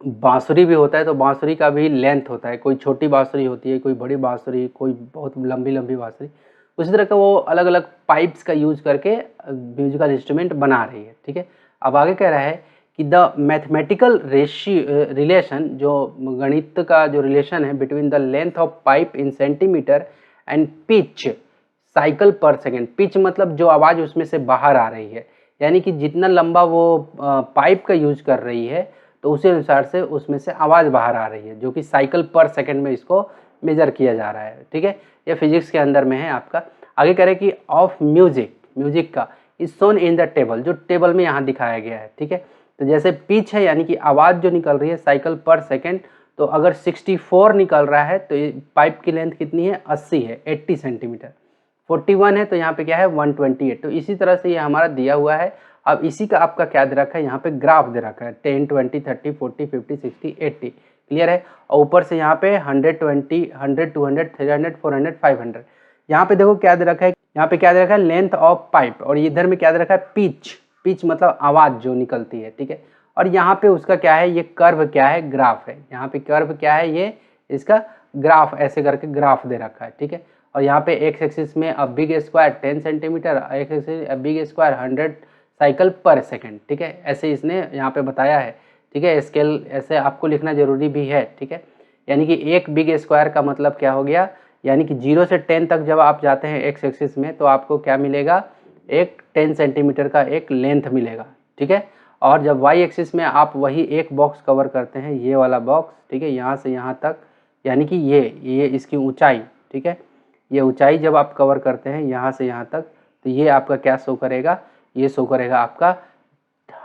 बांसुरी भी होता है, तो बांसुरी का भी लेंथ होता है, कोई छोटी बांसुरी होती है, कोई बड़ी बांसुरी, कोई बहुत लंबी बांसुरी। उसी तरह का वो अलग अलग पाइप्स का यूज करके म्यूजिकल इंस्ट्रूमेंट बना रही है, ठीक है। अब आगे कह रहा है कि द मैथमेटिकल रिलेशन, जो गणित का जो रिलेशन है between the length of pipe in centimetre and pitch cycle per second. Pitch मतलब जो आवाज़ उसमें से बाहर आ रही है, यानी कि जितना लंबा वो पाइप का यूज कर रही है तो उसी अनुसार से उसमें से आवाज़ बाहर आ रही है, जो कि साइकिल पर सेकंड में इसको मेजर किया जा रहा है, ठीक है। ये फिजिक्स के अंदर में है आपका। आगे कह रहे कि ऑफ म्यूजिक का is shown in the table, जो टेबल में यहाँ दिखाया गया है, ठीक है। तो जैसे पिच है यानी कि आवाज़ जो निकल रही है साइकिल पर सेकेंड, तो अगर 64 निकल रहा है तो पाइप की लेंथ कितनी है, 80 है, 80 सेंटीमीटर। 41 है तो यहाँ पे क्या है, 128। तो इसी तरह से ये हमारा दिया हुआ है। अब इसी का आपका क्या दे रखा है, यहाँ पे ग्राफ दे रखा है, 10, 20, 30, 40, 50, 60, 80। क्लियर है। और ऊपर से यहाँ पे 120, 100, 200, 300, 400, 500। यहाँ पे देखो क्या दे रखा है, यहाँ पे क्या दे रखा है, लेंथ ऑफ पाइप, और इधर में क्या दे रखा है, पिच मतलब आवाज़ जो निकलती है, ठीक है। और यहाँ पे उसका क्या है, ये कर्व क्या है, ग्राफ है। यहाँ पे कर्व क्या है, ये इसका ग्राफ, ऐसे करके ग्राफ दे रखा है, ठीक है। और यहाँ पे एक्स एक्सिस में a big square 10 centimetre, x axis a big square 100 cycle per second, ठीक है, ऐसे इसने यहाँ पे बताया है, ठीक है। स्केल ऐसे आपको लिखना जरूरी भी है, ठीक है। यानी कि एक बिग स्क्वायर का मतलब क्या हो गया, यानी कि 0 से 10 तक जब आप जाते हैं एक्स एक्सिस में तो आपको क्या मिलेगा, एक 10 सेंटीमीटर का एक लेंथ मिलेगा, ठीक है। और जब वाई एक्सिस में आप वही एक बॉक्स कवर करते हैं, ये वाला बॉक्स, ठीक है, यहाँ से यहाँ तक, यानी कि ये इसकी ऊंचाई, ठीक है, ये ऊंचाई जब आप कवर करते हैं यहाँ से यहाँ तक, तो ये आपका क्या शो करेगा, ये शो करेगा आपका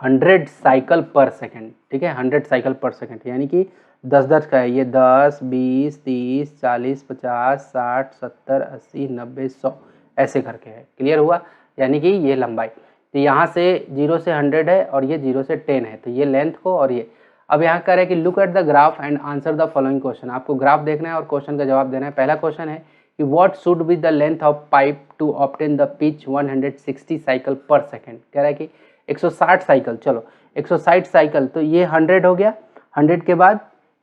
100 साइकिल पर सेकेंड, ठीक है, 100 साइकिल पर सेकेंड, यानी कि 10-10 का है ये, 10, 20, 30, 40, 50, 60, 70, 80, 90, 100 ऐसे करके है। क्लियर हुआ, यानी कि ये लंबाई, तो यहाँ से 0 से 100 है और ये 0 से 10 है, तो ये लेंथ को और ये। अब यहाँ कह रहे हैं कि look at the graph and answer the following question, आपको ग्राफ देखना है और क्वेश्चन का जवाब देना है। पहला क्वेश्चन है कि what should be the length of pipe to obtain the pitch 160 cycle per second, कह रहा है कि 160 साइकिल, चलो 160 साइकिल, तो ये 100 हो गया, 100 के बाद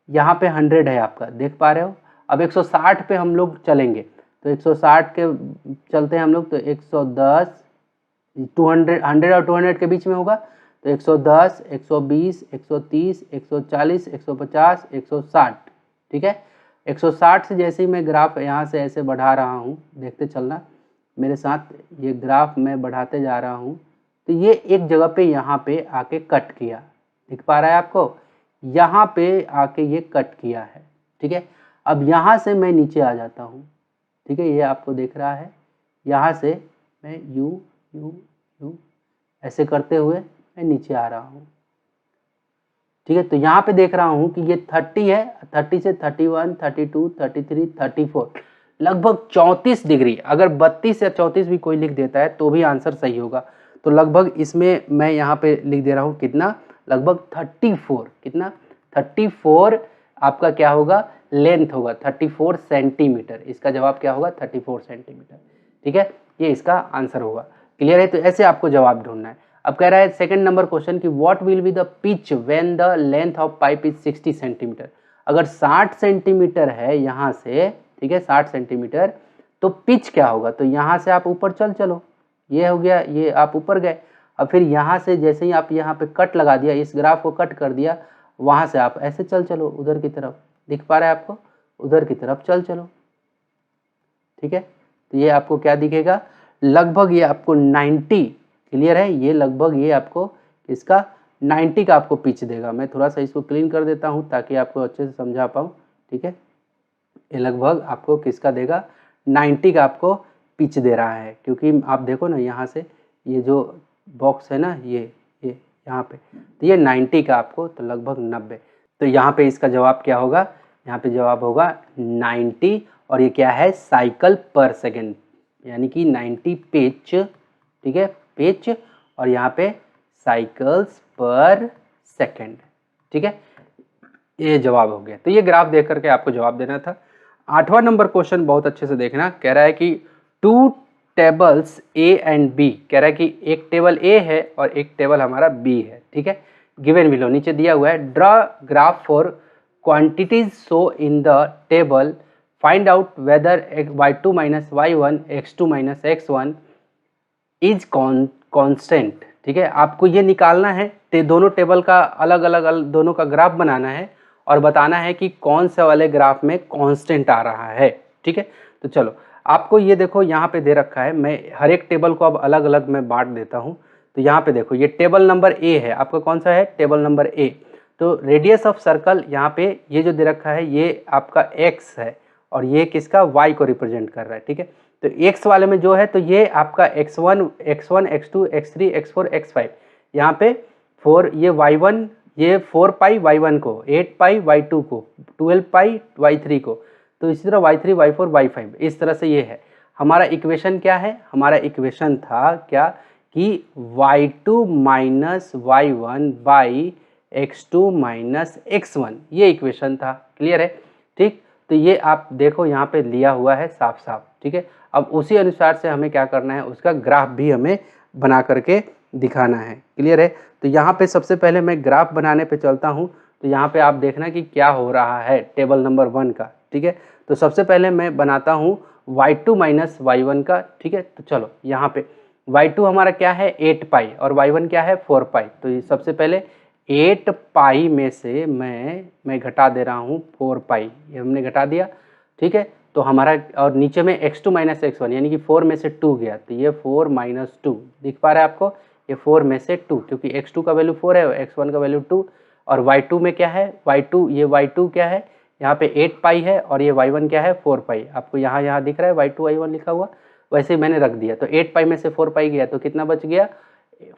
यहाँ पे 100 है आपका, देख पा रहे हो। अब 160 पे हम लोग चलेंगे, तो 160 के चलते हैं हम लोग, तो 110, 200, 100 और 200 के बीच में होगा, तो 110, 120, 130, 140, 150, 160, ठीक है। 160 से जैसे ही मैं ग्राफ यहाँ से ऐसे बढ़ा रहा हूँ, देखते चलना मेरे साथ, ये ग्राफ मैं बढ़ाते जा रहा हूँ, तो ये एक जगह पे यहाँ पे आके कट किया, दिख पा रहा है आपको, यहाँ पे आके ये कट किया है, ठीक है। अब यहाँ से मैं नीचे आ जाता हूँ, ठीक है, ये आपको दिख रहा है, यहाँ से मैं यू ऐसे करते हुए मैं नीचे आ रहा हूँ, ठीक है। तो यहाँ पे देख रहा हूँ कि ये 30 है, 30 से 31, 32, 33, 34, लगभग 34 डिग्री, अगर 32 या 34 भी कोई लिख देता है तो भी आंसर सही होगा। तो लगभग इसमें मैं यहाँ पे लिख दे रहा हूँ कितना, लगभग 34, कितना 34 आपका क्या होगा, लेंथ होगा 34 सेंटीमीटर, इसका जवाब क्या होगा 34 सेंटीमीटर, ठीक है, ये इसका आंसर होगा। क्लियर है, तो ऐसे आपको जवाब ढूंढना है। अब कह रहा है सेकंड नंबर क्वेश्चन कि what will be the pitch when the length of pipe is 60 centimetre, अगर 60 सेंटीमीटर है यहाँ से, ठीक है, 60 सेंटीमीटर, तो पिच क्या होगा, तो यहाँ से आप ऊपर चलो, ये हो गया, ये आप ऊपर गए, अब फिर यहाँ से जैसे ही आप यहाँ पे कट लगा दिया, इस ग्राफ को कट कर दिया, वहाँ से आप ऐसे चलो उधर की तरफ, दिख पा रहा है आपको, उधर की तरफ चलो, ठीक है। तो ये आपको क्या दिखेगा, लगभग ये आपको 90, क्लियर है, ये लगभग ये आपको इसका 90 का आपको पिच देगा। मैं थोड़ा सा इसको क्लीन कर देता हूँ ताकि आपको अच्छे से समझा पाऊँ, ठीक है। ये लगभग आपको किसका देगा, 90 का आपको पिच दे रहा है, क्योंकि आप देखो ना यहाँ से ये जो बॉक्स है ना, ये यहाँ पे, तो ये 90 का आपको, तो लगभग 90, तो यहाँ पे इसका जवाब क्या होगा, यहाँ पे जवाब होगा 90, और ये क्या है, साइकिल पर सेकेंड, यानी कि 90 पिच, ठीक है, पिच, और यहाँ पे साइकिल्स पर सेकेंड, ठीक है, ये जवाब हो गया। तो ये ग्राफ देख करके आपको जवाब देना था। 8वां नंबर क्वेश्चन बहुत अच्छे से देखना, कह रहा है कि 2 टेबल्स ए एंड बी, कह रहा है कि एक टेबल ए है और एक टेबल हमारा बी है, ठीक है, गिवन बिलो, नीचे दिया हुआ है, draw graph for quantities so in the table, find out whether y2 minus y1 x2 minus x1 is constant, ठीक है। आपको ये निकालना है, दोनों टेबल का अलग अलग दोनों का ग्राफ बनाना है और बताना है कि कौन से वाले ग्राफ में कांस्टेंट आ रहा है, ठीक है। तो चलो आपको ये देखो यहाँ पे दे रखा है, मैं हर एक टेबल को अब अलग अलग मैं बांट देता हूँ। तो यहाँ पे देखो, ये टेबल नंबर ए है, आपका कौन सा है, टेबल नंबर ए। तो रेडियस ऑफ सर्कल यहाँ पे ये जो दे रखा है ये आपका एक्स है और ये किसका, वाई को रिप्रेजेंट कर रहा है, ठीक है। तो एक्स वाले में जो है, तो ये आपका x1, x2, x3, x4, x5, यहाँ पे 4, ये y1, ये 4 पाई y1 को, 8 पाई y2 को, 12 पाई y3 को, तो इसी तरह y3, y4, y5, इस तरह से ये है। हमारा इक्वेशन क्या है, हमारा इक्वेशन था क्या कि y2 minus y1 by x2 minus x1, ये इक्वेशन था। क्लियर है, ठीक। तो ये आप देखो यहाँ पे लिया हुआ है साफ साफ, ठीक है। अब उसी अनुसार से हमें क्या करना है, उसका ग्राफ भी हमें बना करके दिखाना है। क्लियर है, तो यहाँ पे सबसे पहले मैं ग्राफ बनाने पे चलता हूँ। तो यहाँ पे आप देखना कि क्या हो रहा है टेबल नंबर 1 का, ठीक है। तो सबसे पहले मैं बनाता हूँ y2 माइनस y1 का, ठीक है। तो चलो यहाँ पे y2 हमारा क्या है 8 पाई और y1 क्या है 4 पाई। तो ये सबसे पहले 8 पाई में से मैं घटा दे रहा हूँ 4 पाई, ये हमने घटा दिया, ठीक है। तो हमारा और नीचे में x2 माइनस x1 यानी कि 4 में से 2 गया, तो ये 4 माइनस 2 दिख पा रहा है आपको, ये 4 में से 2, क्योंकि x2 का वैल्यू 4 है और x1 का वैल्यू 2। और y2 में क्या है, y2 ये y2 क्या है यहाँ पे 8 पाई है और ये y1 क्या है 4 पाई। आपको यहाँ दिख रहा है y2 y1 लिखा हुआ, वैसे ही मैंने रख दिया। तो 8 पाई में से 4 पाई गया तो कितना बच गया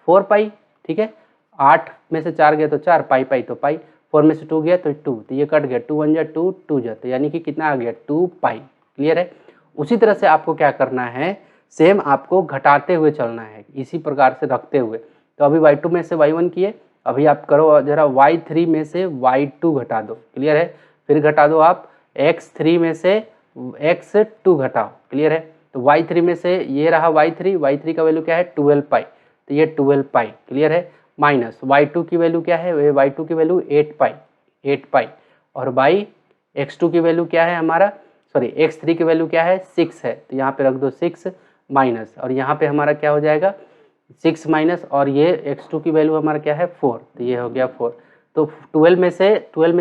4 पाई, ठीक है। 8 में से 4 गया तो 4, पाई पाई तो पाई, 4 में से 2 गया तो 2, तो ये कट गया, 2 1 जा 2, 2 जा, तो यानी कि कितना आ गया 2 पाई। क्लियर है। उसी तरह से आपको क्या करना है, सेम आपको घटाते हुए चलना है, इसी प्रकार से रखते हुए। तो अभी y2 में से y1 किए, अभी आप करो जरा y3 में से y2 घटा दो। क्लियर है। फिर घटा दो आप x3 में से x2 घटाओ। क्लियर है। तो y3 में से ये रहा y3 का वैल्यू क्या है 12 पाई, तो ये 12 पाई। क्लियर है। माइनस y2 की वैल्यू क्या है, y2 की वैल्यू 8 पाई और बाई x2 की वैल्यू क्या है हमारा, सॉरी x3 की वैल्यू क्या है 6 है, तो यहाँ पे रख दो 6 माइनस, और यहाँ पे हमारा क्या हो जाएगा 6 माइनस, और ये x2 की वैल्यू हमारा क्या है 4, तो ये हो गया 4। तो 12 में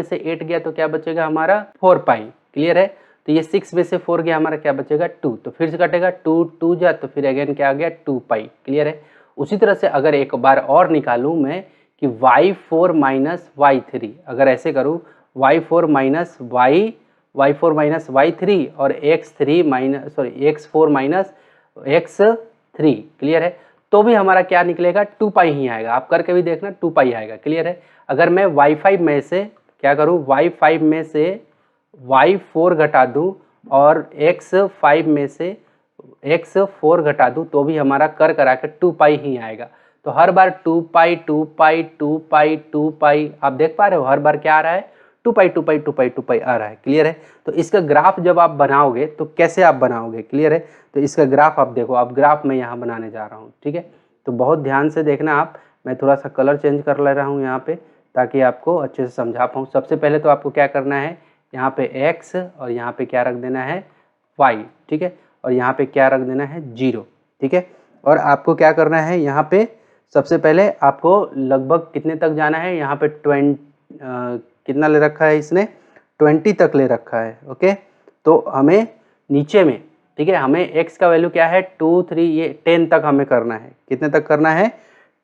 से 8 गया तो क्या बचेगा हमारा 4 पाई। क्लियर है। तो ये 6 में से 4 गया हमारा क्या बचेगा 2, तो फिर से कटेगा 2 2 जा, तो फिर अगेन क्या आ गया 2 पाई। क्लियर है। उसी तरह से अगर एक बार और निकालूं मैं कि y4 माइनस y3, अगर ऐसे करूं y4 माइनस y3 और x4 माइनस x3, क्लियर है, तो भी हमारा क्या निकलेगा 2 पाई ही आएगा। आप करके भी देखना 2 पाई आएगा। क्लियर है। अगर मैं y5 में से क्या करूं, y5 में से y4 घटा दूं और x5 में से x4 घटा दूं, तो भी हमारा कर करा के 2 पाई ही आएगा। तो हर बार 2 पाई 2 पाई 2 पाई 2 पाई, आप देख पा रहे हो हर बार क्या आ रहा है 2 पाई 2 पाई 2 पाई 2 पाई आ रहा है। क्लियर है। तो इसका ग्राफ जब आप बनाओगे तो कैसे आप बनाओगे, क्लियर है। तो इसका ग्राफ आप देखो, आप ग्राफ मैं यहाँ बनाने जा रहा हूँ, ठीक है। तो बहुत ध्यान से देखना आप, मैं थोड़ा सा कलर चेंज कर ले रहा हूँ यहाँ पे ताकि आपको अच्छे से समझा पाऊँ। सबसे पहले तो आपको क्या करना है, यहाँ पे x और यहाँ पे क्या रख देना है y, ठीक है, और यहाँ पे क्या रख देना है 0, ठीक है। और आपको क्या करना है, यहाँ पे सबसे पहले आपको लगभग कितने तक जाना है, यहाँ पे कितना ले रखा है इसने 20 तक ले रखा है। ओके। तो हमें नीचे में, ठीक है, हमें x का वैल्यू क्या है 2 3, ये 10 तक हमें करना है। कितने तक करना है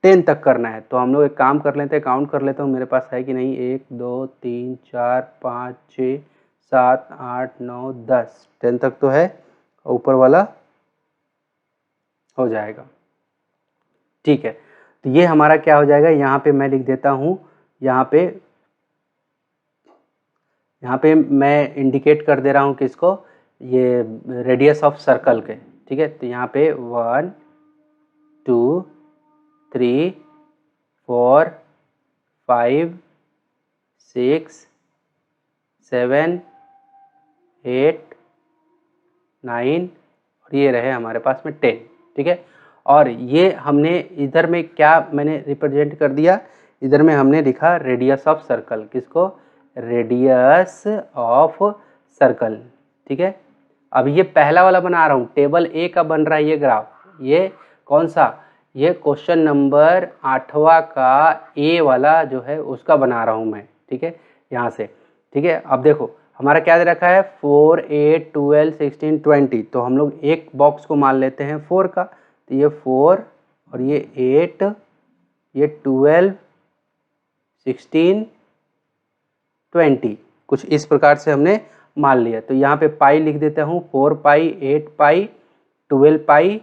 10 तक करना है। तो हम लोग एक काम कर लेते हैं, काउंट कर लेता हूँ मेरे पास है कि नहीं, 1 2 3 4 5 6 7 8 9 10, 10 तक तो है, ऊपर वाला हो जाएगा। ठीक है। तो ये हमारा क्या हो जाएगा, यहाँ पे मैं लिख देता हूँ, यहाँ पे मैं इंडिकेट कर दे रहा हूँ किसको, ये रेडियस ऑफ सर्कल के, ठीक है। तो यहाँ पे 1 2 3 4 5 6 7 8 9 और ये रहे हमारे पास में 10, ठीक है। और ये हमने इधर में क्या मैंने रिप्रेजेंट कर दिया, इधर में हमने लिखा रेडियस ऑफ सर्कल, किसको, रेडियस ऑफ सर्कल, ठीक है। अब ये पहला वाला बना रहा हूँ, टेबल ए का बन रहा है ये ग्राफ, ये कौन सा, ये क्वेश्चन नंबर 8वां का ए वाला जो है उसका बना रहा हूँ मैं, ठीक है, यहाँ से, ठीक है। अब देखो हमारा क्या दे रखा है 4 8 12 16 20, तो हम लोग एक बॉक्स को मान लेते हैं 4 का, तो ये 4 और ये 8, ये 12 16 20, कुछ इस प्रकार से हमने मान लिया। तो यहाँ पे पाई लिख देता हूँ, 4 पाई 8 पाई 12 पाई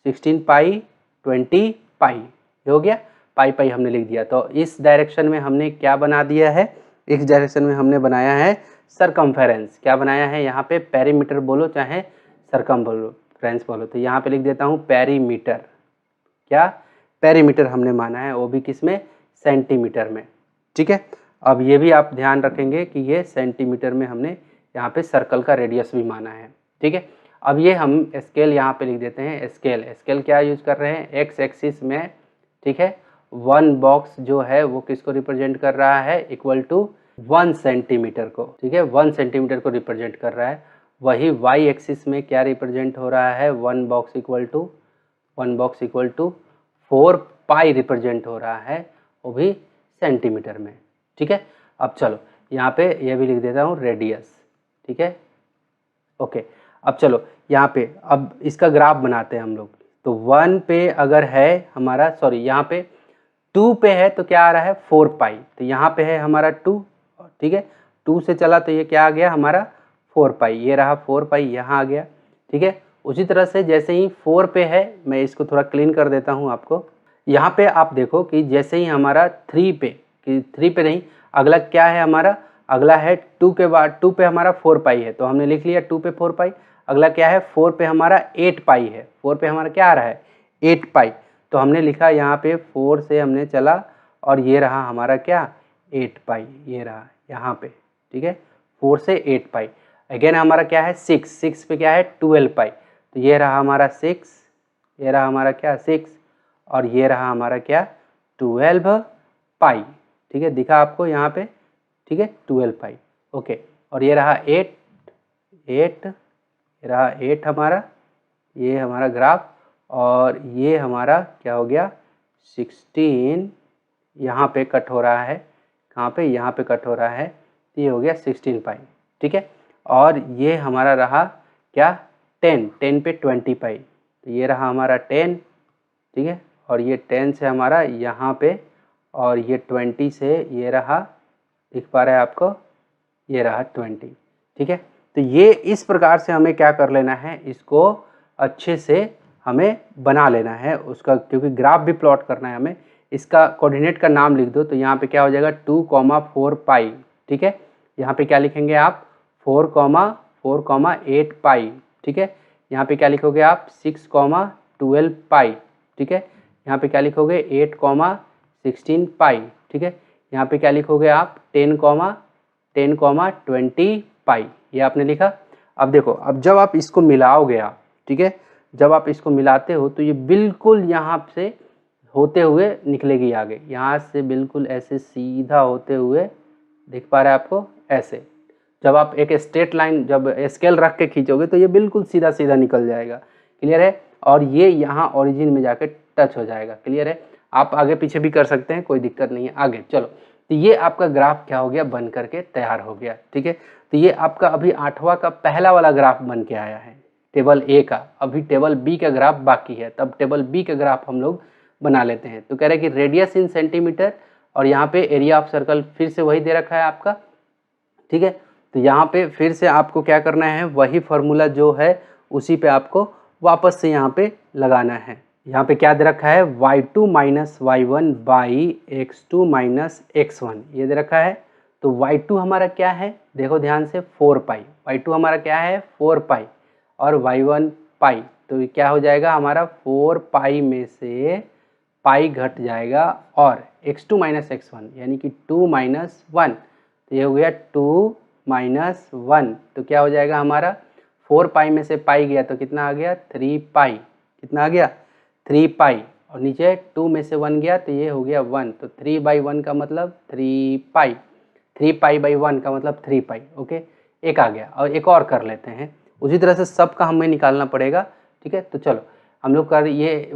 16 पाई 20 पाई, हो गया, पाई पाई हमने लिख दिया। तो इस डायरेक्शन में हमने क्या बना दिया है, इस डायरेक्शन में हमने बनाया है सरकमफेरेंस। क्या बनाया है यहाँ पे, पेरीमीटर बोलो चाहे सरकमफेरेंस बोलो। तो यहाँ पे लिख देता हूँ पेरीमीटर, क्या पेरीमीटर हमने माना है, वो भी किस में, सेंटीमीटर में, ठीक है। अब ये भी आप ध्यान रखेंगे कि ये सेंटीमीटर में हमने यहाँ पे सर्कल का रेडियस भी माना है, ठीक है। अब ये हम स्केल यहाँ पे लिख देते हैं, स्केल क्या यूज कर रहे हैं, एक्स एक्सिस में, ठीक है। 1 बॉक्स जो है वो किसको रिप्रेजेंट कर रहा है, इक्वल टू 1 सेंटीमीटर को, ठीक है, 1 सेंटीमीटर को रिप्रेजेंट कर रहा है। वही वाई एक्सिस में क्या रिप्रेजेंट हो रहा है, 1 box equal to 4 pi represent हो रहा है, वो भी सेंटीमीटर में। ठीक है, अब चलो यहाँ पे ये भी लिख देता हूँ रेडियस। ठीक है, ओके। अब चलो यहाँ पे अब इसका ग्राफ बनाते हैं हम लोग। तो 1 पे अगर है हमारा, सॉरी यहाँ पे 2 पे है तो क्या आ रहा है 4 पाई, तो यहाँ पे है हमारा 2। ठीक है, 2 से चला तो ये क्या आ गया हमारा 4 पाई, ये रहा 4 पाई यहाँ आ गया। ठीक है, उसी तरह से जैसे ही 4 पे है, मैं इसको थोड़ा क्लीन कर देता हूँ आपको। यहाँ पे आप देखो कि जैसे ही हमारा 3 पे, कि 3 पे नहीं, अगला क्या है हमारा, अगला है 2 के बाद 2 पे हमारा 4 पाई है, तो हमने लिख लिया 2 पे 4 पाई। अगला क्या है 4 पे हमारा 8 पाई है, 4 पे हमारा क्या आ रहा है 8 पाई, तो हमने लिखा यहाँ पे 4 से हमने चला और ये रहा हमारा क्या 8 पाई, ये रहा यहाँ पे। ठीक है, 4 से 8 पाई। अगेन हमारा क्या है 6 पे क्या है 12 पाई, तो ये रहा हमारा 6, ये रहा हमारा क्या 6, और ये रहा हमारा क्या 12 पाई। ठीक है, दिखा आपको यहाँ पे। ठीक है, 12 पाई। ओके, और ये रहा 8, ये रहा 8 हमारा, ये हमारा ग्राफ, और ये हमारा क्या हो गया 16 यहाँ पे कट हो रहा है, कहाँ पे यहाँ पे कट हो रहा है, तो ये हो गया 16 पाई। ठीक है, और ये हमारा रहा क्या 10 पे 20 पाई, तो ये रहा हमारा 10। ठीक है, और ये 10 से हमारा यहाँ पे, और ये 20 से ये रहा, दिख पा रहा है आपको, ये रहा 20। ठीक है, तो ये इस प्रकार से हमें क्या कर लेना है, इसको अच्छे से हमें बना लेना है उसका, क्योंकि ग्राफ भी प्लॉट करना है हमें। इसका कोऑर्डिनेट का नाम लिख दो, तो यहाँ पे क्या हो जाएगा 2,4 पाई। ठीक है, यहाँ पे क्या लिखेंगे आप 4,8 पाई। ठीक है, यहाँ पे क्या लिखोगे आप 6,12 पाई। ठीक है, यहाँ पे क्या लिखोगे 8,16 पाई। ठीक है, यहाँ पे क्या लिखोगे आप 10,20 पाई, ये आपने लिखा। अब देखो, अब जब आप इसको मिलाओगे आप, ठीक है, जब आप इसको मिलाते हो तो ये बिल्कुल यहाँ से होते हुए निकलेगी आगे, यहाँ से बिल्कुल ऐसे सीधा होते हुए, दिख पा रहा है आपको ऐसे। जब आप एक स्ट्रेट लाइन जब स्केल रख के खींचोगे तो ये बिल्कुल सीधा सीधा निकल जाएगा। क्लियर है, और ये यहाँ ओरिजिन में जाके टच हो जाएगा। क्लियर है, आप आगे पीछे भी कर सकते हैं, कोई दिक्कत नहीं है। आगे चलो, तो ये आपका ग्राफ क्या हो गया बन करके तैयार हो गया। ठीक है, तो ये आपका अभी 8वां का पहला वाला ग्राफ बन के आया है टेबल ए का। अभी टेबल बी का ग्राफ बाकी है, तब टेबल बी का ग्राफ हम लोग बना लेते हैं। तो कह रहे हैं कि रेडियस इन सेंटीमीटर, और यहाँ पे एरिया ऑफ सर्कल फिर से वही दे रखा है आपका। ठीक है, तो यहाँ पे फिर से आपको क्या करना है, वही फार्मूला जो है उसी पे आपको वापस से यहाँ पे लगाना है। यहाँ पे क्या दे रखा है y2 minus y1 by x2 minus x1, ये दे रखा है। तो y2 हमारा क्या है, देखो ध्यान से 4 पाई, y2 हमारा क्या है 4 पाई, और y1 पाई, तो क्या हो जाएगा हमारा 4 पाई में से पाई घट जाएगा, और x2 माइनस x1 यानी कि 2 माइनस 1, तो ये हो गया 2 माइनस 1, तो क्या हो जाएगा हमारा 4 पाई में से पाई गया तो कितना आ गया 3 पाई, कितना आ गया 3 पाई, और नीचे 2 में से 1 गया तो ये हो गया 1, तो 3/1 का मतलब 3 पाई, 3 पाई बाई 1 का मतलब 3 पाई। ओके, एक आ गया, और एक और कर लेते हैं उसी तरह से सबका हमें निकालना पड़ेगा। ठीक है, तो चलो हम लोग कर ये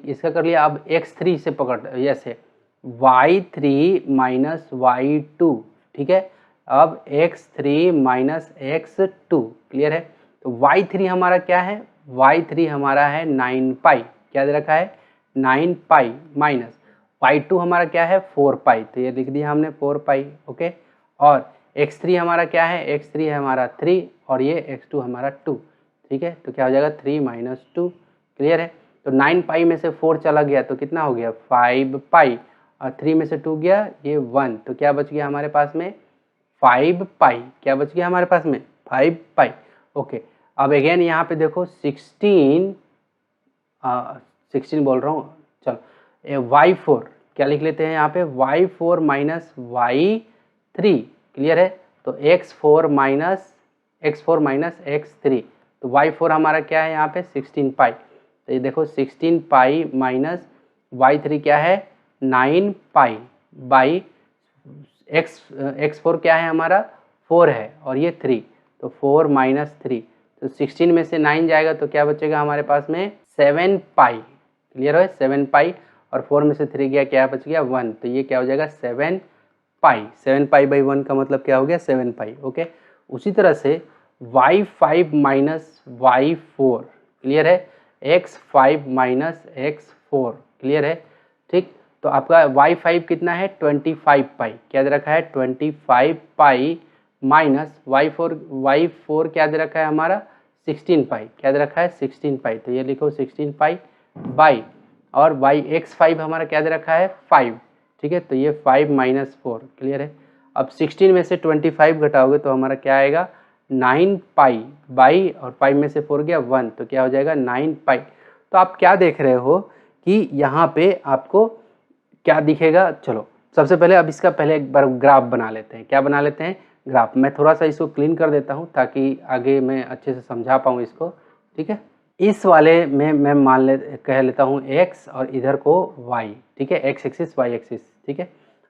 इसका कर लिया। अब x3 से पकड़ ऐसे y3 माइनस y2। ठीक है, अब x3 माइनस x2। क्लियर है, तो y3 हमारा क्या है, y3 हमारा है 9 पाई, क्या दे रखा है 9 पाई, माइनस y2 हमारा क्या है 4 पाई, तो ये लिख दिया हमने 4 पाई। ओके, और x3 हमारा क्या है, x3 है हमारा 3, और ये x2 हमारा 2। ठीक है, तो क्या हो जाएगा 3 माइनस 2। क्लियर है, तो 9 पाई में से 4 चला गया तो कितना हो गया 5 पाई, और 3 में से 2 गया ये 1, तो क्या बच गया हमारे पास में 5 पाई, क्या बच गया हमारे पास में 5 पाई। ओके, अब अगेन यहाँ पे देखो 16 बोल रहा हूँ, चलो y4 क्या लिख लेते हैं यहाँ पे y4 माइनस y3। क्लियर है, तो x4 माइनस x3, तो y4 हमारा क्या है यहाँ पे 16 पाई, तो ये देखो 16 पाई माइनस y3 क्या है 9 पाई बाई x4 क्या है हमारा 4 है, और ये 3, तो 4 माइनस 3, तो 16 में से 9 जाएगा तो क्या बचेगा हमारे पास में 7 पाई। क्लियर है, 7 पाई, और 4 में से 3 गया, क्या बच गया 1, तो ये क्या हो जाएगा 7 पाई। 7 पाई बाई 1 का मतलब क्या हो गया 7 पाई। ओके, उसी तरह से y5 माइनस y4, क्लियर है, x5 माइनस x4, क्लियर है, ठीक। तो आपका y5 कितना है 25 पाई, क्या दे रखा है 25 पाई, माइनस y4 क्या दे रखा है हमारा 16 पाई, क्या दे रखा है 16 पाई, तो ये लिखो 16 पाई बाई, और x5 हमारा क्या दे रखा है 5, ठीक है, तो ये 5 माइनस 4, क्लियर है। अब 16 में से 25 घटाओगे तो हमारा क्या आएगा 9 पाई बाई, और 5 में से 4 गया 1, तो क्या हो जाएगा 9 पाई। तो आप क्या देख रहे हो कि यहाँ पे आपको क्या दिखेगा, चलो सबसे पहले अब इसका पहले एक बार ग्राफ बना लेते हैं। क्या बना लेते हैं, ग्राफ। मैं थोड़ा सा इसको क्लीन कर देता हूँ ताकि आगे मैं अच्छे से समझा पाऊँ इसको, ठीक है। इस वाले में मैं कह लेता हूँ x और इधर को y, ठीक है, x एक्सिस y एक्सिस, ठीक है।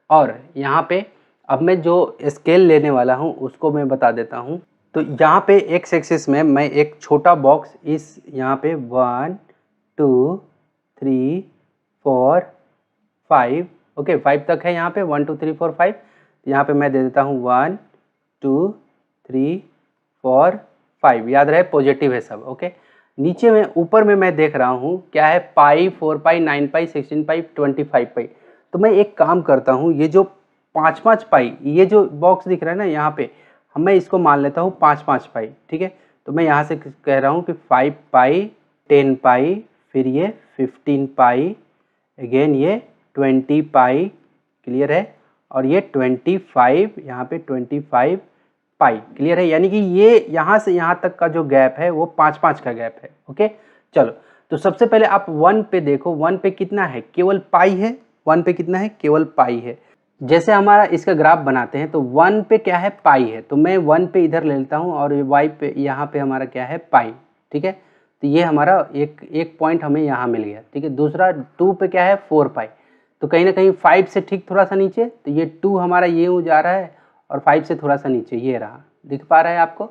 और यहाँ पे अब मैं जो स्केल लेने वाला हूँ उसको मैं बता देता हूँ। तो यहाँ पे x एक्सिस में मैं एक छोटा बॉक्स इस यहाँ पे 1 2 3 4 5, ओके 5 तक है यहाँ पे 1 2 3 4 5, यहाँ पे मैं दे देता हूँ 1 2 3 4 5, याद रहे पॉजिटिव है सब, ओके। नीचे में ऊपर में मैं देख रहा हूँ क्या है पाई, 4 पाई, 9 पाई, 16 पाई, 25 पाई। तो मैं एक काम करता हूँ, ये जो 5 पाई, ये जो बॉक्स दिख रहा है ना यहाँ पे, मैं इसको मान लेता हूँ 5 पाई, ठीक है। तो मैं यहाँ से कह रहा हूँ कि 5 पाई, 10 पाई, फिर ये 15 पाई, अगेन ये 20 पाई, क्लियर है, और ये 25, यहाँ पे 25 पाई, क्लियर है। यानी कि ये यहाँ से यहाँ तक का जो गैप है वो 5 का गैप है, ओके। चलो, तो सबसे पहले आप 1 पे देखो, 1 पे कितना है केवल पाई है, 1 पे कितना है केवल पाई है। जैसे हमारा इसका ग्राफ बनाते हैं तो 1 पे क्या है पाई है, तो मैं 1 पे इधर ले लेता हूँ, और y पे यहाँ पे हमारा क्या है पाई, ठीक है। तो ये हमारा एक पॉइंट हमें यहाँ मिल गया, ठीक है। दूसरा 2 पे क्या है 4 पाई, तो कहीं ना कहीं 5 से ठीक थोड़ा सा नीचे, तो ये 2 हमारा ये जा रहा है, और 5 से थोड़ा सा नीचे ये रहा, दिख पा रहा है आपको।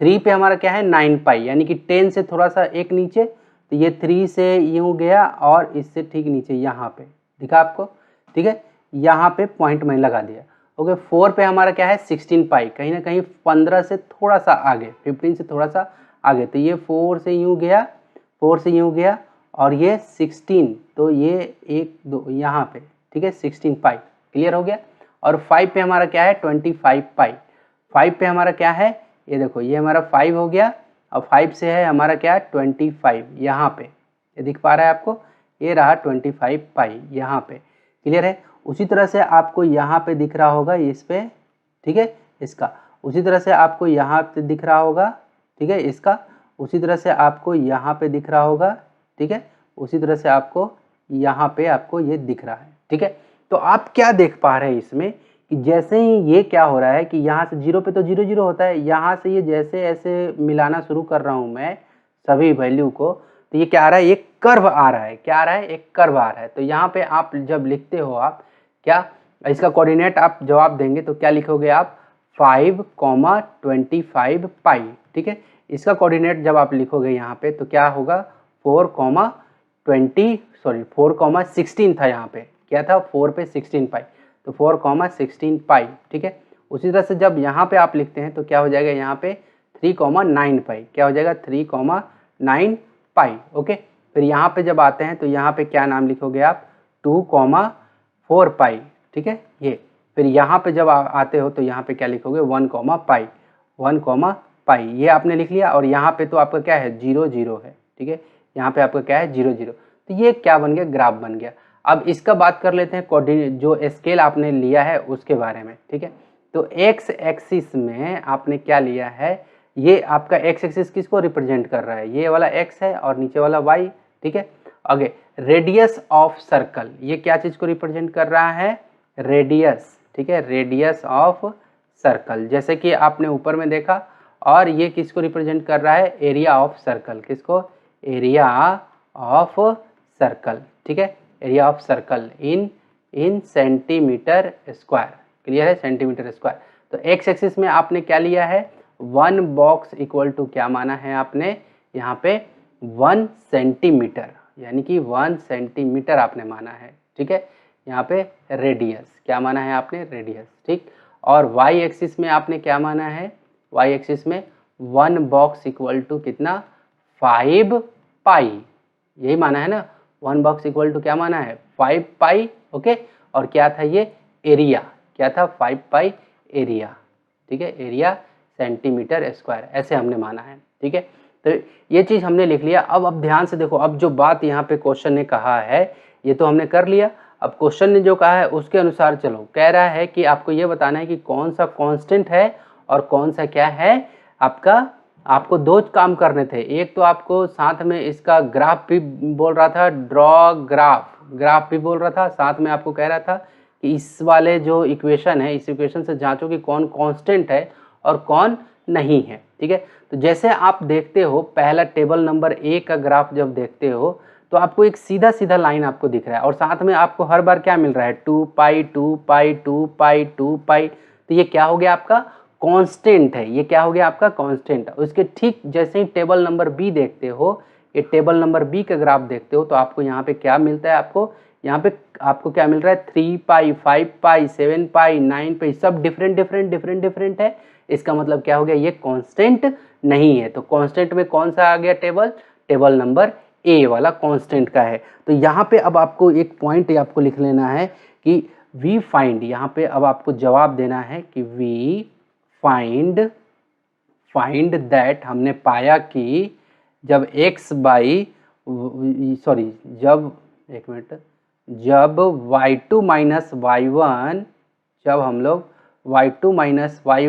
3 पे हमारा क्या है 9 पाई, यानी कि 10 से थोड़ा सा एक नीचे, तो ये 3 से यूँ गया, और इससे ठीक नीचे यहाँ पे दिखा आपको, ठीक है। यहाँ पे पॉइंट मैंने लगा दिया, ओके। 4 पे हमारा क्या है 16 पाई, कहीं ना कहीं 15 से थोड़ा सा आगे, 15 से थोड़ा सा आगे, तो ये 4 से यूँ गया, 4 से यूँ गया, और ये 16, तो ये 1 2 यहाँ पे, ठीक है 16 पाई, क्लियर हो गया। और 5 पे हमारा क्या है 25 पाई, 5 पे हमारा क्या है, ये देखो ये हमारा 5 हो गया, और 5 से है हमारा क्या 25, यहाँ पे ये दिख पा रहा है आपको, ये रहा 25 पाई यहाँ पे, क्लियर है। उसी तरह से आपको यहाँ पे दिख रहा होगा इस पे, ठीक है, इसका उसी तरह से आपको यहाँ पे दिख रहा होगा, ठीक है, इसका उसी तरह से आपको यहाँ पे दिख रहा होगा, ठीक है, उसी तरह से आपको यहाँ पे आपको ये दिख रहा है, ठीक है। तो आप क्या देख पा रहे हैं इसमें कि जैसे ही ये क्या हो रहा है कि यहाँ से 0 पे तो 0 0 होता है, यहाँ से ये जैसे ऐसे मिलाना शुरू कर रहा हूँ मैं सभी वैल्यू को, तो ये क्या आ रहा है, एक कर्व आ रहा है, क्या आ रहा है, एक कर्व आ रहा है। तो यहाँ पे आप जब लिखते हो, आप क्या इसका कोऑर्डिनेट आप जवाब देंगे तो क्या लिखोगे आप 5,25 पाई, ठीक है। इसका कोऑर्डिनेट जब आप लिखोगे यहाँ पे तो क्या होगा 4,16 था, यहाँ पे क्या था 4 पे 16 पाई, तो 4,16 पाई, ठीक है। उसी तरह से जब यहाँ पे आप लिखते हैं तो क्या हो जाएगा यहाँ पे 3,9 पाई, क्या हो जाएगा 3,9 पाई, ओके। फिर यहाँ पे जब आते हैं तो यहाँ पे क्या नाम लिखोगे आप 2,4 पाई, ठीक है ये। फिर यहाँ पे जब आते हो तो यहाँ पे क्या लिखोगे 1 पाई, 1 पाई, ये आपने लिख लिया। और यहाँ पे तो आपका क्या है 0 0 है, ठीक है, यहाँ पे आपका क्या है 0 0, तो ये क्या बन गया ग्राफ बन गया। अब इसका बात कर लेते हैं कोऑर्डिनेट जो स्केल आपने लिया है उसके बारे में, ठीक है। तो एक्स एक्सिस में आपने क्या लिया है, ये आपका एक्स एक्सिस किसको रिप्रेजेंट कर रहा है, ये वाला एक्स है और नीचे वाला वाई, ठीक है। आगे रेडियस ऑफ सर्कल, ये क्या चीज को रिप्रेजेंट कर रहा है, रेडियस, ठीक है, रेडियस ऑफ सर्कल, जैसे कि आपने ऊपर में देखा। और ये किसको रिप्रेजेंट कर रहा है, एरिया ऑफ सर्कल, किसको, एरिया ऑफ सर्कल, ठीक है, area of circle in centimetre square, clear है, सेंटीमीटर स्क्वायर। तो एक्स एक्सिस में आपने क्या लिया है 1 बॉक्स इक्वल टू क्या माना है आपने यहाँ पे 1 सेंटीमीटर, यानी कि 1 सेंटीमीटर आपने माना है, ठीक है। यहाँ पे रेडियस क्या माना है आपने, रेडियस, ठीक। और वाई एक्सिस में आपने क्या माना है, वाई एक्सिस में 1 बॉक्स इक्वल टू कितना 5 पाई, यही माना है ना। 1 बॉक्स इक्वल टू क्या माना है 5 पाई, ओके। और क्या था ये एरिया, क्या था 5 पाई एरिया, ठीक है, एरिया सेंटीमीटर स्क्वायर, ऐसे हमने माना है, ठीक है। तो ये चीज़ हमने लिख लिया। अब ध्यान से देखो, अब जो बात यहाँ पे क्वेश्चन ने कहा है ये तो हमने कर लिया। अब क्वेश्चन ने जो कहा है उसके अनुसार चलो, कह रहा है कि आपको ये बताना है कि कौन सा कांस्टेंट है और कौन सा क्या है आपका। आपको दो काम करने थे, एक तो आपको साथ में इसका ग्राफ भी बोल रहा था, ड्रॉ ग्राफ भी बोल रहा था, साथ में आपको कह रहा था कि इस वाले जो इक्वेशन है इस इक्वेशन से जांचो कि कौन कांस्टेंट है और कौन नहीं है, ठीक है। तो जैसे आप देखते हो पहला टेबल नंबर 1 का ग्राफ जब देखते हो तो आपको एक सीधा सीधा लाइन आपको दिख रहा है और साथ में आपको हर बार क्या मिल रहा है 2 पाई 2 पाई 2 पाई 2 पाई। तो ये क्या हो गया आपका कांस्टेंट है, ये क्या हो गया आपका कांस्टेंट। उसके ठीक जैसे ही टेबल नंबर बी देखते हो, ये टेबल नंबर बी का ग्राफ देखते हो तो आपको यहाँ पे क्या मिलता है, आपको यहाँ पे आपको क्या मिल रहा है 3 पाई 5 पाई 7 पाई 9 पाई, सब डिफरेंट है। इसका मतलब क्या हो गया, ये कांस्टेंट नहीं है। तो कांस्टेंट में कौन सा आ गया टेबल नंबर ए वाला कांस्टेंट का है। तो यहाँ पे अब आपको एक पॉइंट आपको लिख लेना है कि वी फाइंड, यहाँ पे अब आपको जवाब देना है कि वी फाइंड दैट, हमने पाया कि जब x बाई सॉरी जब एक मिनट जब y2 माइनस वाई, जब हम लोग y2 minus Y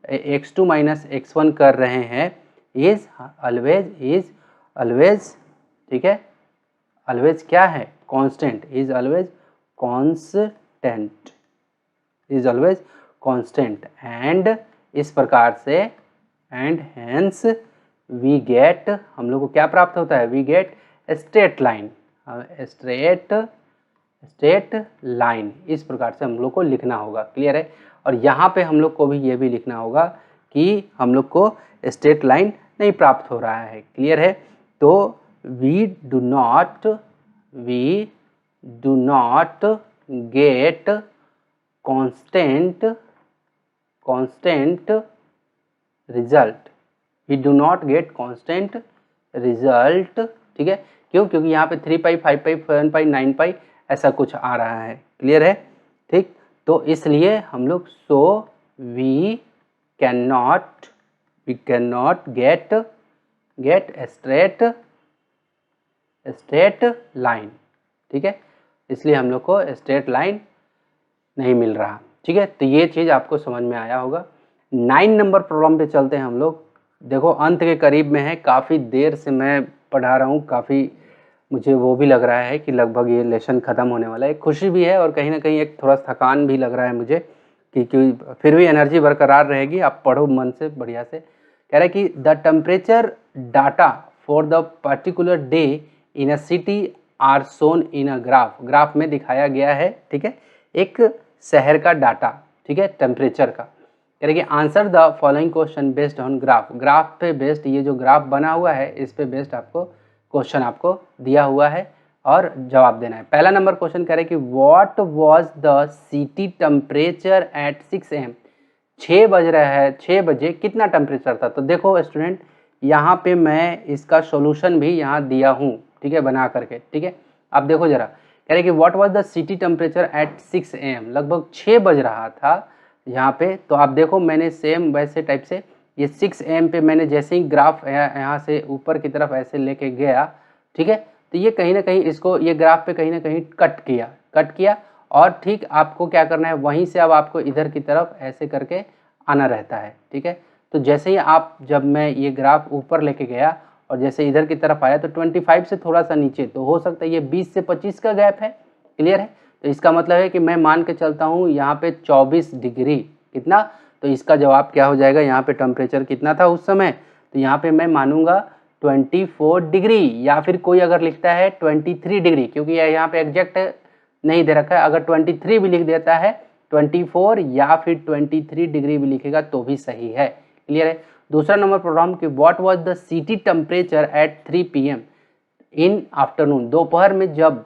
x2 minus x1 कर रहे हैं इज ऑलवेज ठीक है, ऑलवेज क्या है constant, is always constant and इस प्रकार से एंड हेंस वी गेट, हम लोग को क्या प्राप्त होता है, we get straight line, straight line. इस प्रकार से हम लोग को लिखना होगा, क्लियर है। और यहाँ पे हम लोग को भी ये भी लिखना होगा कि हम लोग को स्ट्रेट लाइन नहीं प्राप्त हो रहा है, क्लियर है। तो we do not get constant result, we do not get constant result, ठीक है। क्यों, क्योंकि यहाँ पे 3 पाई 5 पाई 7 पाई 9 पाई ऐसा कुछ आ रहा है, क्लियर है, ठीक। तो इसलिए हम लोग we can not get straight line, ठीक है। इसलिए हम लोग को स्ट्रेट लाइन नहीं मिल रहा, ठीक है। तो ये चीज़ आपको समझ में आया होगा। 9 नंबर प्रॉब्लम पे चलते हैं हम लोग। देखो अंत के करीब में है, काफ़ी देर से मैं पढ़ा रहा हूँ, काफ़ी मुझे वो भी लग रहा है कि लगभग ये लेसन ख़त्म होने वाला है। एक खुशी भी है और कहीं ना कहीं एक थोड़ा थकान भी लग रहा है मुझे कि फिर भी एनर्जी बरकरार रहेगी, आप पढ़ो मन से बढ़िया से। कह रहा है कि the temperature data for the particular day in a city are shown in a graph में दिखाया गया है, ठीक है, एक शहर का डाटा, ठीक है, टेम्परेचर का। कह रहे कि answer the following question based on graph पे बेस्ड, ये जो ग्राफ बना हुआ है इस पे बेस्ड आपको क्वेश्चन आपको दिया हुआ है और जवाब देना है। पहला नंबर क्वेश्चन कह रहे कि what was the city temperature at 6 AM, 6 बज रहा है, 6 बजे कितना टेम्परेचर था। तो देखो स्टूडेंट यहाँ पे मैं इसका सॉल्यूशन भी यहाँ दिया हूँ, ठीक है, बना करके, ठीक है। अब देखो जरा, कह रहे कि what was the city temperature at 6 AM, लगभग 6 बज रहा था यहाँ पे। तो आप देखो मैंने सेम वैसे टाइप से ये 6 AM पे मैंने जैसे ही ग्राफ यहाँ से ऊपर की तरफ ऐसे लेके गया, ठीक है, तो ये कहीं ना कहीं इसको ये ग्राफ पे कहीं ना कहीं कट किया और ठीक आपको क्या करना है वहीं से अब आपको इधर की तरफ ऐसे करके आना रहता है, ठीक है। तो जैसे ही आप, जब मैं ये ग्राफ ऊपर लेके गया और जैसे इधर की तरफ आया तो 25 से थोड़ा सा नीचे, तो हो सकता है ये 20 से 25 का गैप है, क्लियर है। तो इसका मतलब है कि मैं मान के चलता हूँ यहाँ पे 24 डिग्री कितना, तो इसका जवाब क्या हो जाएगा, यहाँ पे टेम्परेचर कितना था उस समय, तो यहाँ पे मैं मानूंगा 24 डिग्री, या फिर कोई अगर लिखता है 23 डिग्री, क्योंकि यहाँ पे एग्जैक्ट नहीं दे रखा है, अगर 23 भी लिख देता है 24 या फिर 23 डिग्री भी लिखेगा तो भी सही है, क्लियर है। दूसरा नंबर प्रॉब्लम कि what was the city temperature at 3 PM in afternoon, दोपहर में जब,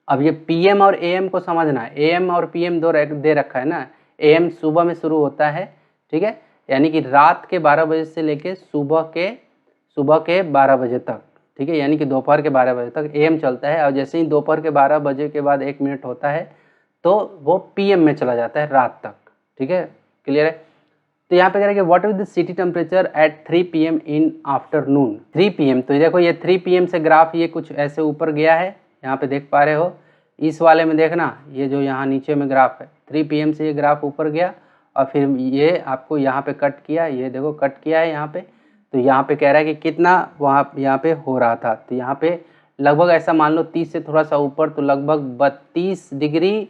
अब ये PM और AM को समझना है, AM और PM दो दे रखा है ना, AM सुबह में शुरू होता है, ठीक है, यानी कि रात के 12 बजे से लेके सुबह के 12 बजे तक, ठीक है, यानी कि दोपहर के 12 बजे तक AM चलता है, और जैसे ही दोपहर के 12 बजे के बाद 1 मिनट होता है तो वो PM में चला जाता है रात तक, ठीक है, क्लियर है। तो यहाँ पे कह रहे हैं कि what is the city temperature at 3 PM in afternoon, 3 PM, तो देखो ये 3 PM से ग्राफ ये कुछ ऐसे ऊपर गया है, यहाँ पे देख पा रहे हो, इस वाले में देखना, ये जो यहाँ नीचे में ग्राफ है 3 PM से ये ग्राफ ऊपर गया और फिर ये आपको यहाँ पे कट किया, ये देखो कट किया है यहाँ पे, तो यहाँ पे कह रहा है कि कितना वहाँ यहाँ पे हो रहा था, तो यहाँ पे लगभग ऐसा मान लो 30 से थोड़ा सा ऊपर, तो लगभग 32 डिग्री,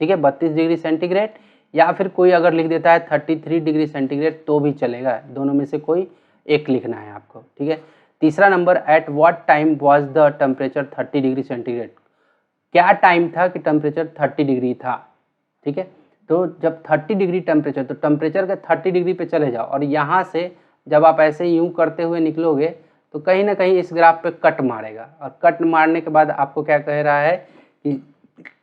ठीक है, 32 डिग्री सेंटीग्रेड, या फिर कोई अगर लिख देता है 33 डिग्री सेंटीग्रेड तो भी चलेगा, दोनों में से कोई एक लिखना है आपको, ठीक है। तीसरा number, at what time was the temperature 30 degree centigrade, क्या टाइम था कि टेम्परेचर 30 डिग्री था, ठीक है। तो जब 30 डिग्री टेम्परेचर, तो टेम्परेचर के 30 डिग्री पे चले जाओ, और यहाँ से जब आप ऐसे यूं करते हुए निकलोगे तो कहीं ना कहीं इस ग्राफ पे कट मारेगा, और कट मारने के बाद आपको क्या कह रहा है कि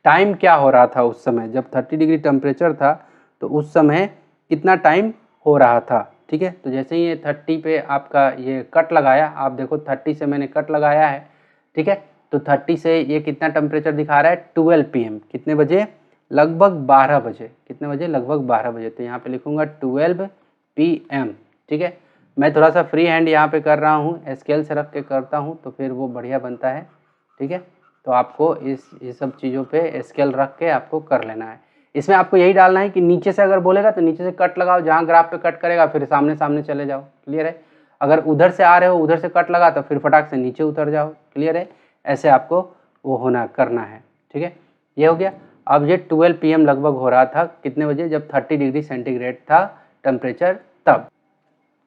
टाइम क्या हो रहा था उस समय, जब 30 डिग्री टेम्परेचर था तो उस समय कितना टाइम हो रहा था, ठीक है। तो जैसे ही ये 30 पे आपका ये कट लगाया, आप देखो 30 से मैंने कट लगाया है, ठीक है, तो 30 से ये कितना टेम्परेचर दिखा रहा है, 12 PM, कितने बजे, लगभग 12 बजे, कितने बजे, लगभग 12 बजे, तो यहाँ पे लिखूंगा 12 PM, ठीक है। मैं थोड़ा सा फ्री हैंड यहाँ पे कर रहा हूँ, स्केल से रख के करता हूँ तो फिर वो बढ़िया बनता है, ठीक है। तो आपको ये सब चीज़ों पे स्केल रख के आपको कर लेना है। इसमें आपको यही डालना है कि नीचे से अगर बोलेगा तो नीचे से कट लगाओ, जहाँ ग्राफ पे कट करेगा फिर सामने सामने चले जाओ, क्लियर है। अगर उधर से आ रहे हो, उधर से कट लगा तो फिर फटाक से नीचे उतर जाओ, क्लियर है। ऐसे आपको वो करना है, ठीक है। ये हो गया। अब ये 12 PM लगभग हो रहा था, कितने बजे, जब 30 डिग्री सेंटीग्रेड था टेम्परेचर तब।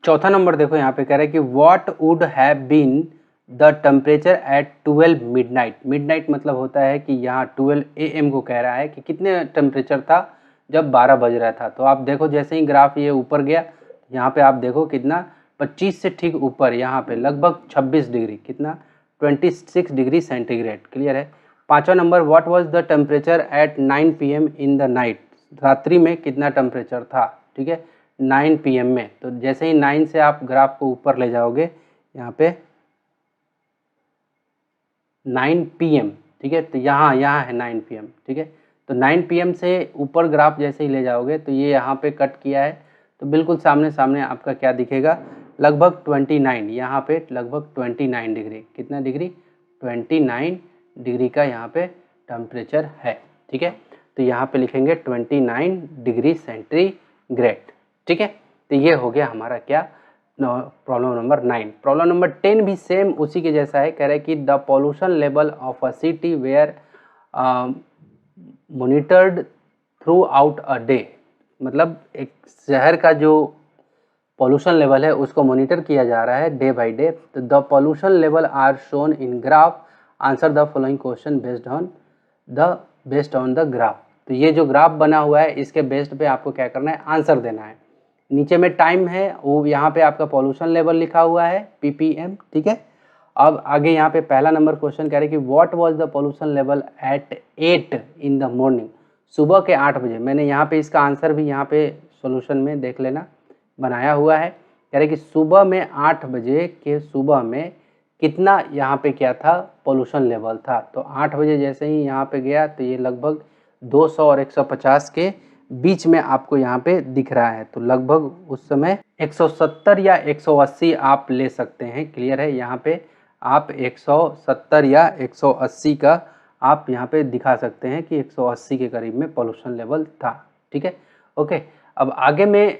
चौथा नंबर देखो यहाँ पे कह रहा है कि what would have been the temperature at 12 midnight, midnight मतलब होता है कि यहाँ 12 AM को कह रहा है कि कितने टेम्परेचर था जब 12 बज रहा था। तो आप देखो जैसे ही ग्राफ ये ऊपर गया, यहाँ पे आप देखो कितना 25 से ठीक ऊपर, यहाँ पे लगभग 26 डिग्री, कितना 26 डिग्री सेंटीग्रेड, क्लियर है। पांचवा number, what was the temperature eight 9 PM in the night, रात्रि में कितना टेम्परेचर था, ठीक है, 9 PM में। तो जैसे ही 9 से आप ग्राफ को ऊपर ले जाओगे, यहाँ पे 9 PM, ठीक है, तो यहाँ है 9 PM, ठीक है। तो 9 PM से ऊपर ग्राफ जैसे ही ले जाओगे तो ये यहाँ पे कट किया है, तो बिल्कुल सामने सामने आपका क्या दिखेगा, लगभग 29, यहाँ पे लगभग 29 डिग्री, कितना डिग्री, 29 डिग्री का यहाँ पे टेम्परेचर है, ठीक है। तो यहाँ पे लिखेंगे 29 डिग्री सेंटीग्रेड, ठीक है। तो ये हो गया हमारा क्या, प्रॉब्लम नंबर 9। प्रॉब्लम नंबर 10 भी सेम उसी के जैसा है, कह रहा है कि the pollution level of a city were monitored throughout a day, मतलब एक शहर का जो पॉल्यूशन लेवल है उसको मॉनिटर किया जा रहा है डे बाय डे। तो the pollution level are shown in graph, answer the following question based on the graph. तो ये जो ग्राफ बना हुआ है इसके बेस्ड पे आपको क्या करना है, आंसर देना है। नीचे में टाइम है, वो यहाँ पे आपका पॉल्यूशन लेवल लिखा हुआ है PPM, ठीक है। अब आगे यहाँ पे पहला नंबर क्वेश्चन कह रहे हैं कि what was the pollution level at 8 in the morning, सुबह के 8 बजे। मैंने यहाँ पे इसका आंसर भी यहाँ पे सॉल्यूशन में देख लेना बनाया हुआ है। कह रहे कि सुबह में 8 बजे के सुबह में कितना यहाँ पे क्या था, पॉल्यूशन लेवल था। तो 8 बजे जैसे ही यहाँ पे गया तो ये लगभग 200 और 150 के बीच में आपको यहाँ पे दिख रहा है। तो लगभग उस समय 170 या 180 आप ले सकते हैं, क्लियर है। यहाँ पे आप 170 या 180 का आप यहाँ पे दिखा सकते हैं कि 180 के करीब में पॉल्यूशन लेवल था, ठीक है, ओके। अब आगे में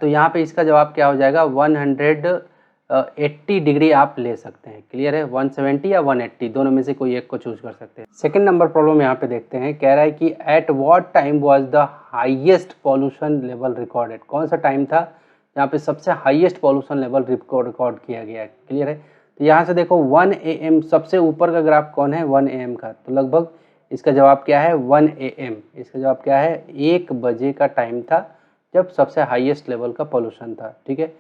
तो यहाँ पे इसका जवाब क्या हो जाएगा, 180 डिग्री आप ले सकते हैं, क्लियर है। 170 या 180 दोनों में से कोई एक को चूज कर सकते हैं। सेकंड नंबर प्रॉब्लम यहाँ पे देखते हैं, कह रहा है कि at what time was the highest pollution level recorded, कौन सा टाइम था यहाँ पे सबसे हाईएस्ट पॉल्यूशन लेवल रिकॉर्ड किया गया है, क्लियर है। तो यहाँ से देखो 1 AM सबसे ऊपर का ग्राफ कौन है, 1 AM का। तो लगभग इसका जवाब क्या है, 1 AM, इसका जवाब क्या है, 1 बजे का टाइम था जब सबसे हाईएस्ट लेवल का पोल्यूशन था। ठीक है।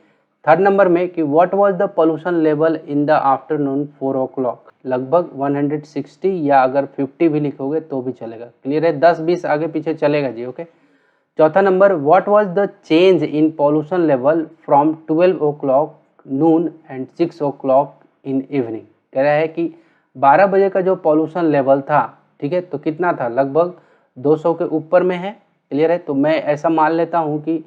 थर्ड नंबर में कि what was the pollution level in the afternoon 4 o'clock, लगभग 160 या अगर 50 भी लिखोगे तो भी चलेगा। क्लियर है, 10-20 आगे पीछे चलेगा जी। ओके। चौथा number, what was the change in pollution level from 12 o'clock Noon and 6 o'clock in evening. कह रहा है कि 12 बजे का जो पोल्यूशन लेवल था, ठीक है, तो कितना था, लगभग 200 के ऊपर में है। क्लियर है, तो मैं ऐसा मान लेता हूँ कि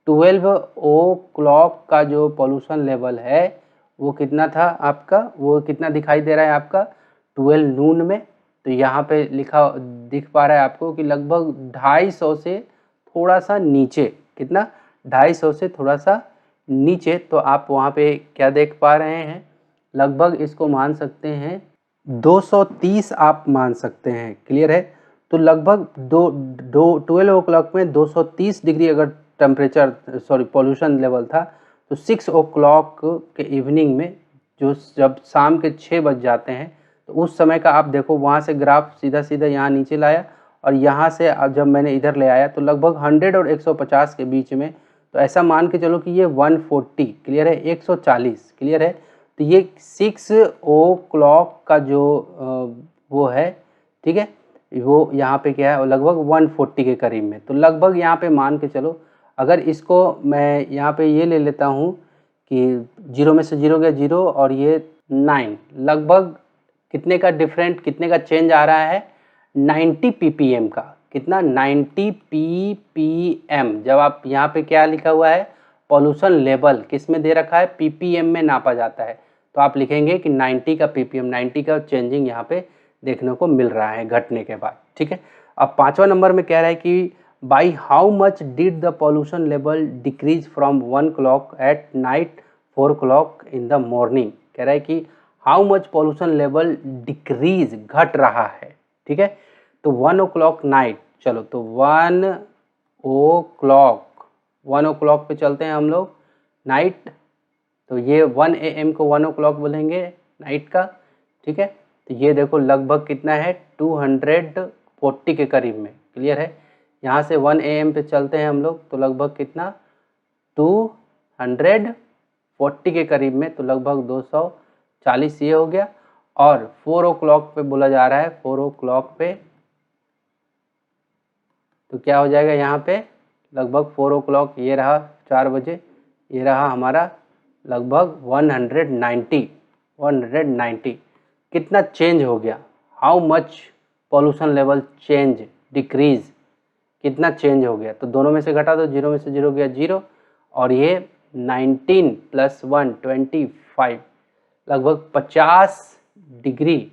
12 o'clock का जो पोल्यूशन लेवल है वो कितना था आपका, वो कितना दिखाई दे रहा है आपका 12 नून में। तो यहाँ पे लिखा दिख पा रहा है आपको कि लगभग 250 से थोड़ा सा नीचे, कितना, 250 से थोड़ा सा नीचे। तो आप वहाँ पे क्या देख पा रहे हैं, लगभग इसको मान सकते हैं 230 आप मान सकते हैं। क्लियर है, तो लगभग 12 o'clock में 230 डिग्री अगर टेम्परेचर पोल्यूशन लेवल था, तो 6 o'clock के इवनिंग में जो जब शाम के 6 बज जाते हैं तो उस समय का आप देखो, वहाँ से ग्राफ सीधा सीधा यहाँ नीचे लाया और यहाँ से अब जब मैंने इधर ले आया तो लगभग 100 और 150 के बीच में। तो ऐसा मान के चलो कि ये 140, क्लियर है, 140, क्लियर है। तो ये 6 o'clock का जो वो है, ठीक है, वो यहाँ पे क्या है, लगभग 140 के करीब में। तो लगभग यहाँ पे मान के चलो, अगर इसको मैं यहाँ पे ये ले लेता हूँ कि 0 में से 0 गया 0 और ये 9, लगभग कितने का डिफरेंट, कितने का चेंज आ रहा है, 90 ppm का। कितना, 90 ppm। जब आप यहाँ पे क्या लिखा हुआ है, पॉल्यूशन लेवल किस में दे रखा है, ppm में नापा जाता है, तो आप लिखेंगे कि 90 का ppm, 90 का चेंजिंग यहाँ पे देखने को मिल रहा है घटने के बाद। ठीक है। अब पांचवा नंबर में कह रहा है कि by how much did the pollution level decrease from 1 o'clock at night 4 o'clock in the morning. कह रहा है कि how much pollution level decrease, घट रहा है। ठीक है, तो 1 o'clock नाइट, चलो तो 1 o'clock पे चलते हैं हम लोग नाइट। तो ये 1 AM को 1 o'clock बोलेंगे नाइट का। ठीक है, तो ये देखो लगभग कितना है, 240 के करीब में। क्लियर है, यहाँ से 1 AM पे चलते हैं हम लोग तो लगभग कितना, 240 के करीब में, तो लगभग 240 ये हो गया। और 4 o'clock पे बोला जा रहा है, 4 o'clock पे तो क्या हो जाएगा, यहाँ पे लगभग 4 o'clock ये रहा 4 बजे, ये रहा हमारा लगभग 190 कितना चेंज हो गया, how much pollution level change, decrease, कितना चेंज हो गया। तो दोनों में से घटा दो, 0 में से 0 गया 0 और ये 19 + 1 25, लगभग 50 डिग्री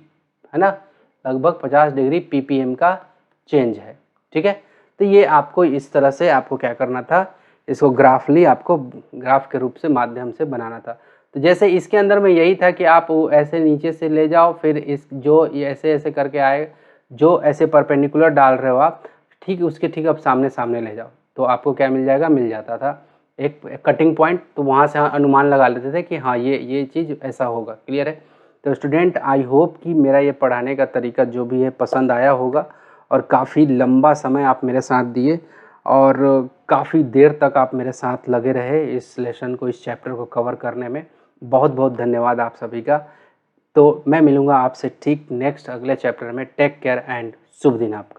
है ना, लगभग 50 डिग्री ppm का चेंज है। ठीक है, तो ये आपको इस तरह से आपको क्या करना था, इसको ग्राफली आपको ग्राफ के रूप से माध्यम से बनाना था। तो जैसे इसके अंदर में यही था कि आप ऐसे नीचे से ले जाओ, फिर इस जो ऐसे ऐसे करके आए, जो ऐसे परपेंडिकुलर डाल रहे हो आप, ठीक उसके ठीक अब सामने सामने ले जाओ, तो आपको क्या मिल जाएगा, मिल जाता था एक कटिंग पॉइंट। तो वहाँ से अनुमान लगा लेते थे कि हाँ ये चीज़ ऐसा होगा। क्लियर है। तो स्टूडेंट, आई होप कि मेरा ये पढ़ाने का तरीका जो भी है पसंद आया होगा, और काफ़ी लंबा समय आप मेरे साथ दिए और काफ़ी देर तक आप मेरे साथ लगे रहे इस लेसन को, इस चैप्टर को कवर करने में। बहुत बहुत धन्यवाद आप सभी का। तो मैं मिलूँगा आपसे ठीक नेक्स्ट अगले चैप्टर में। टेक केयर एंड शुभ दिन आपका।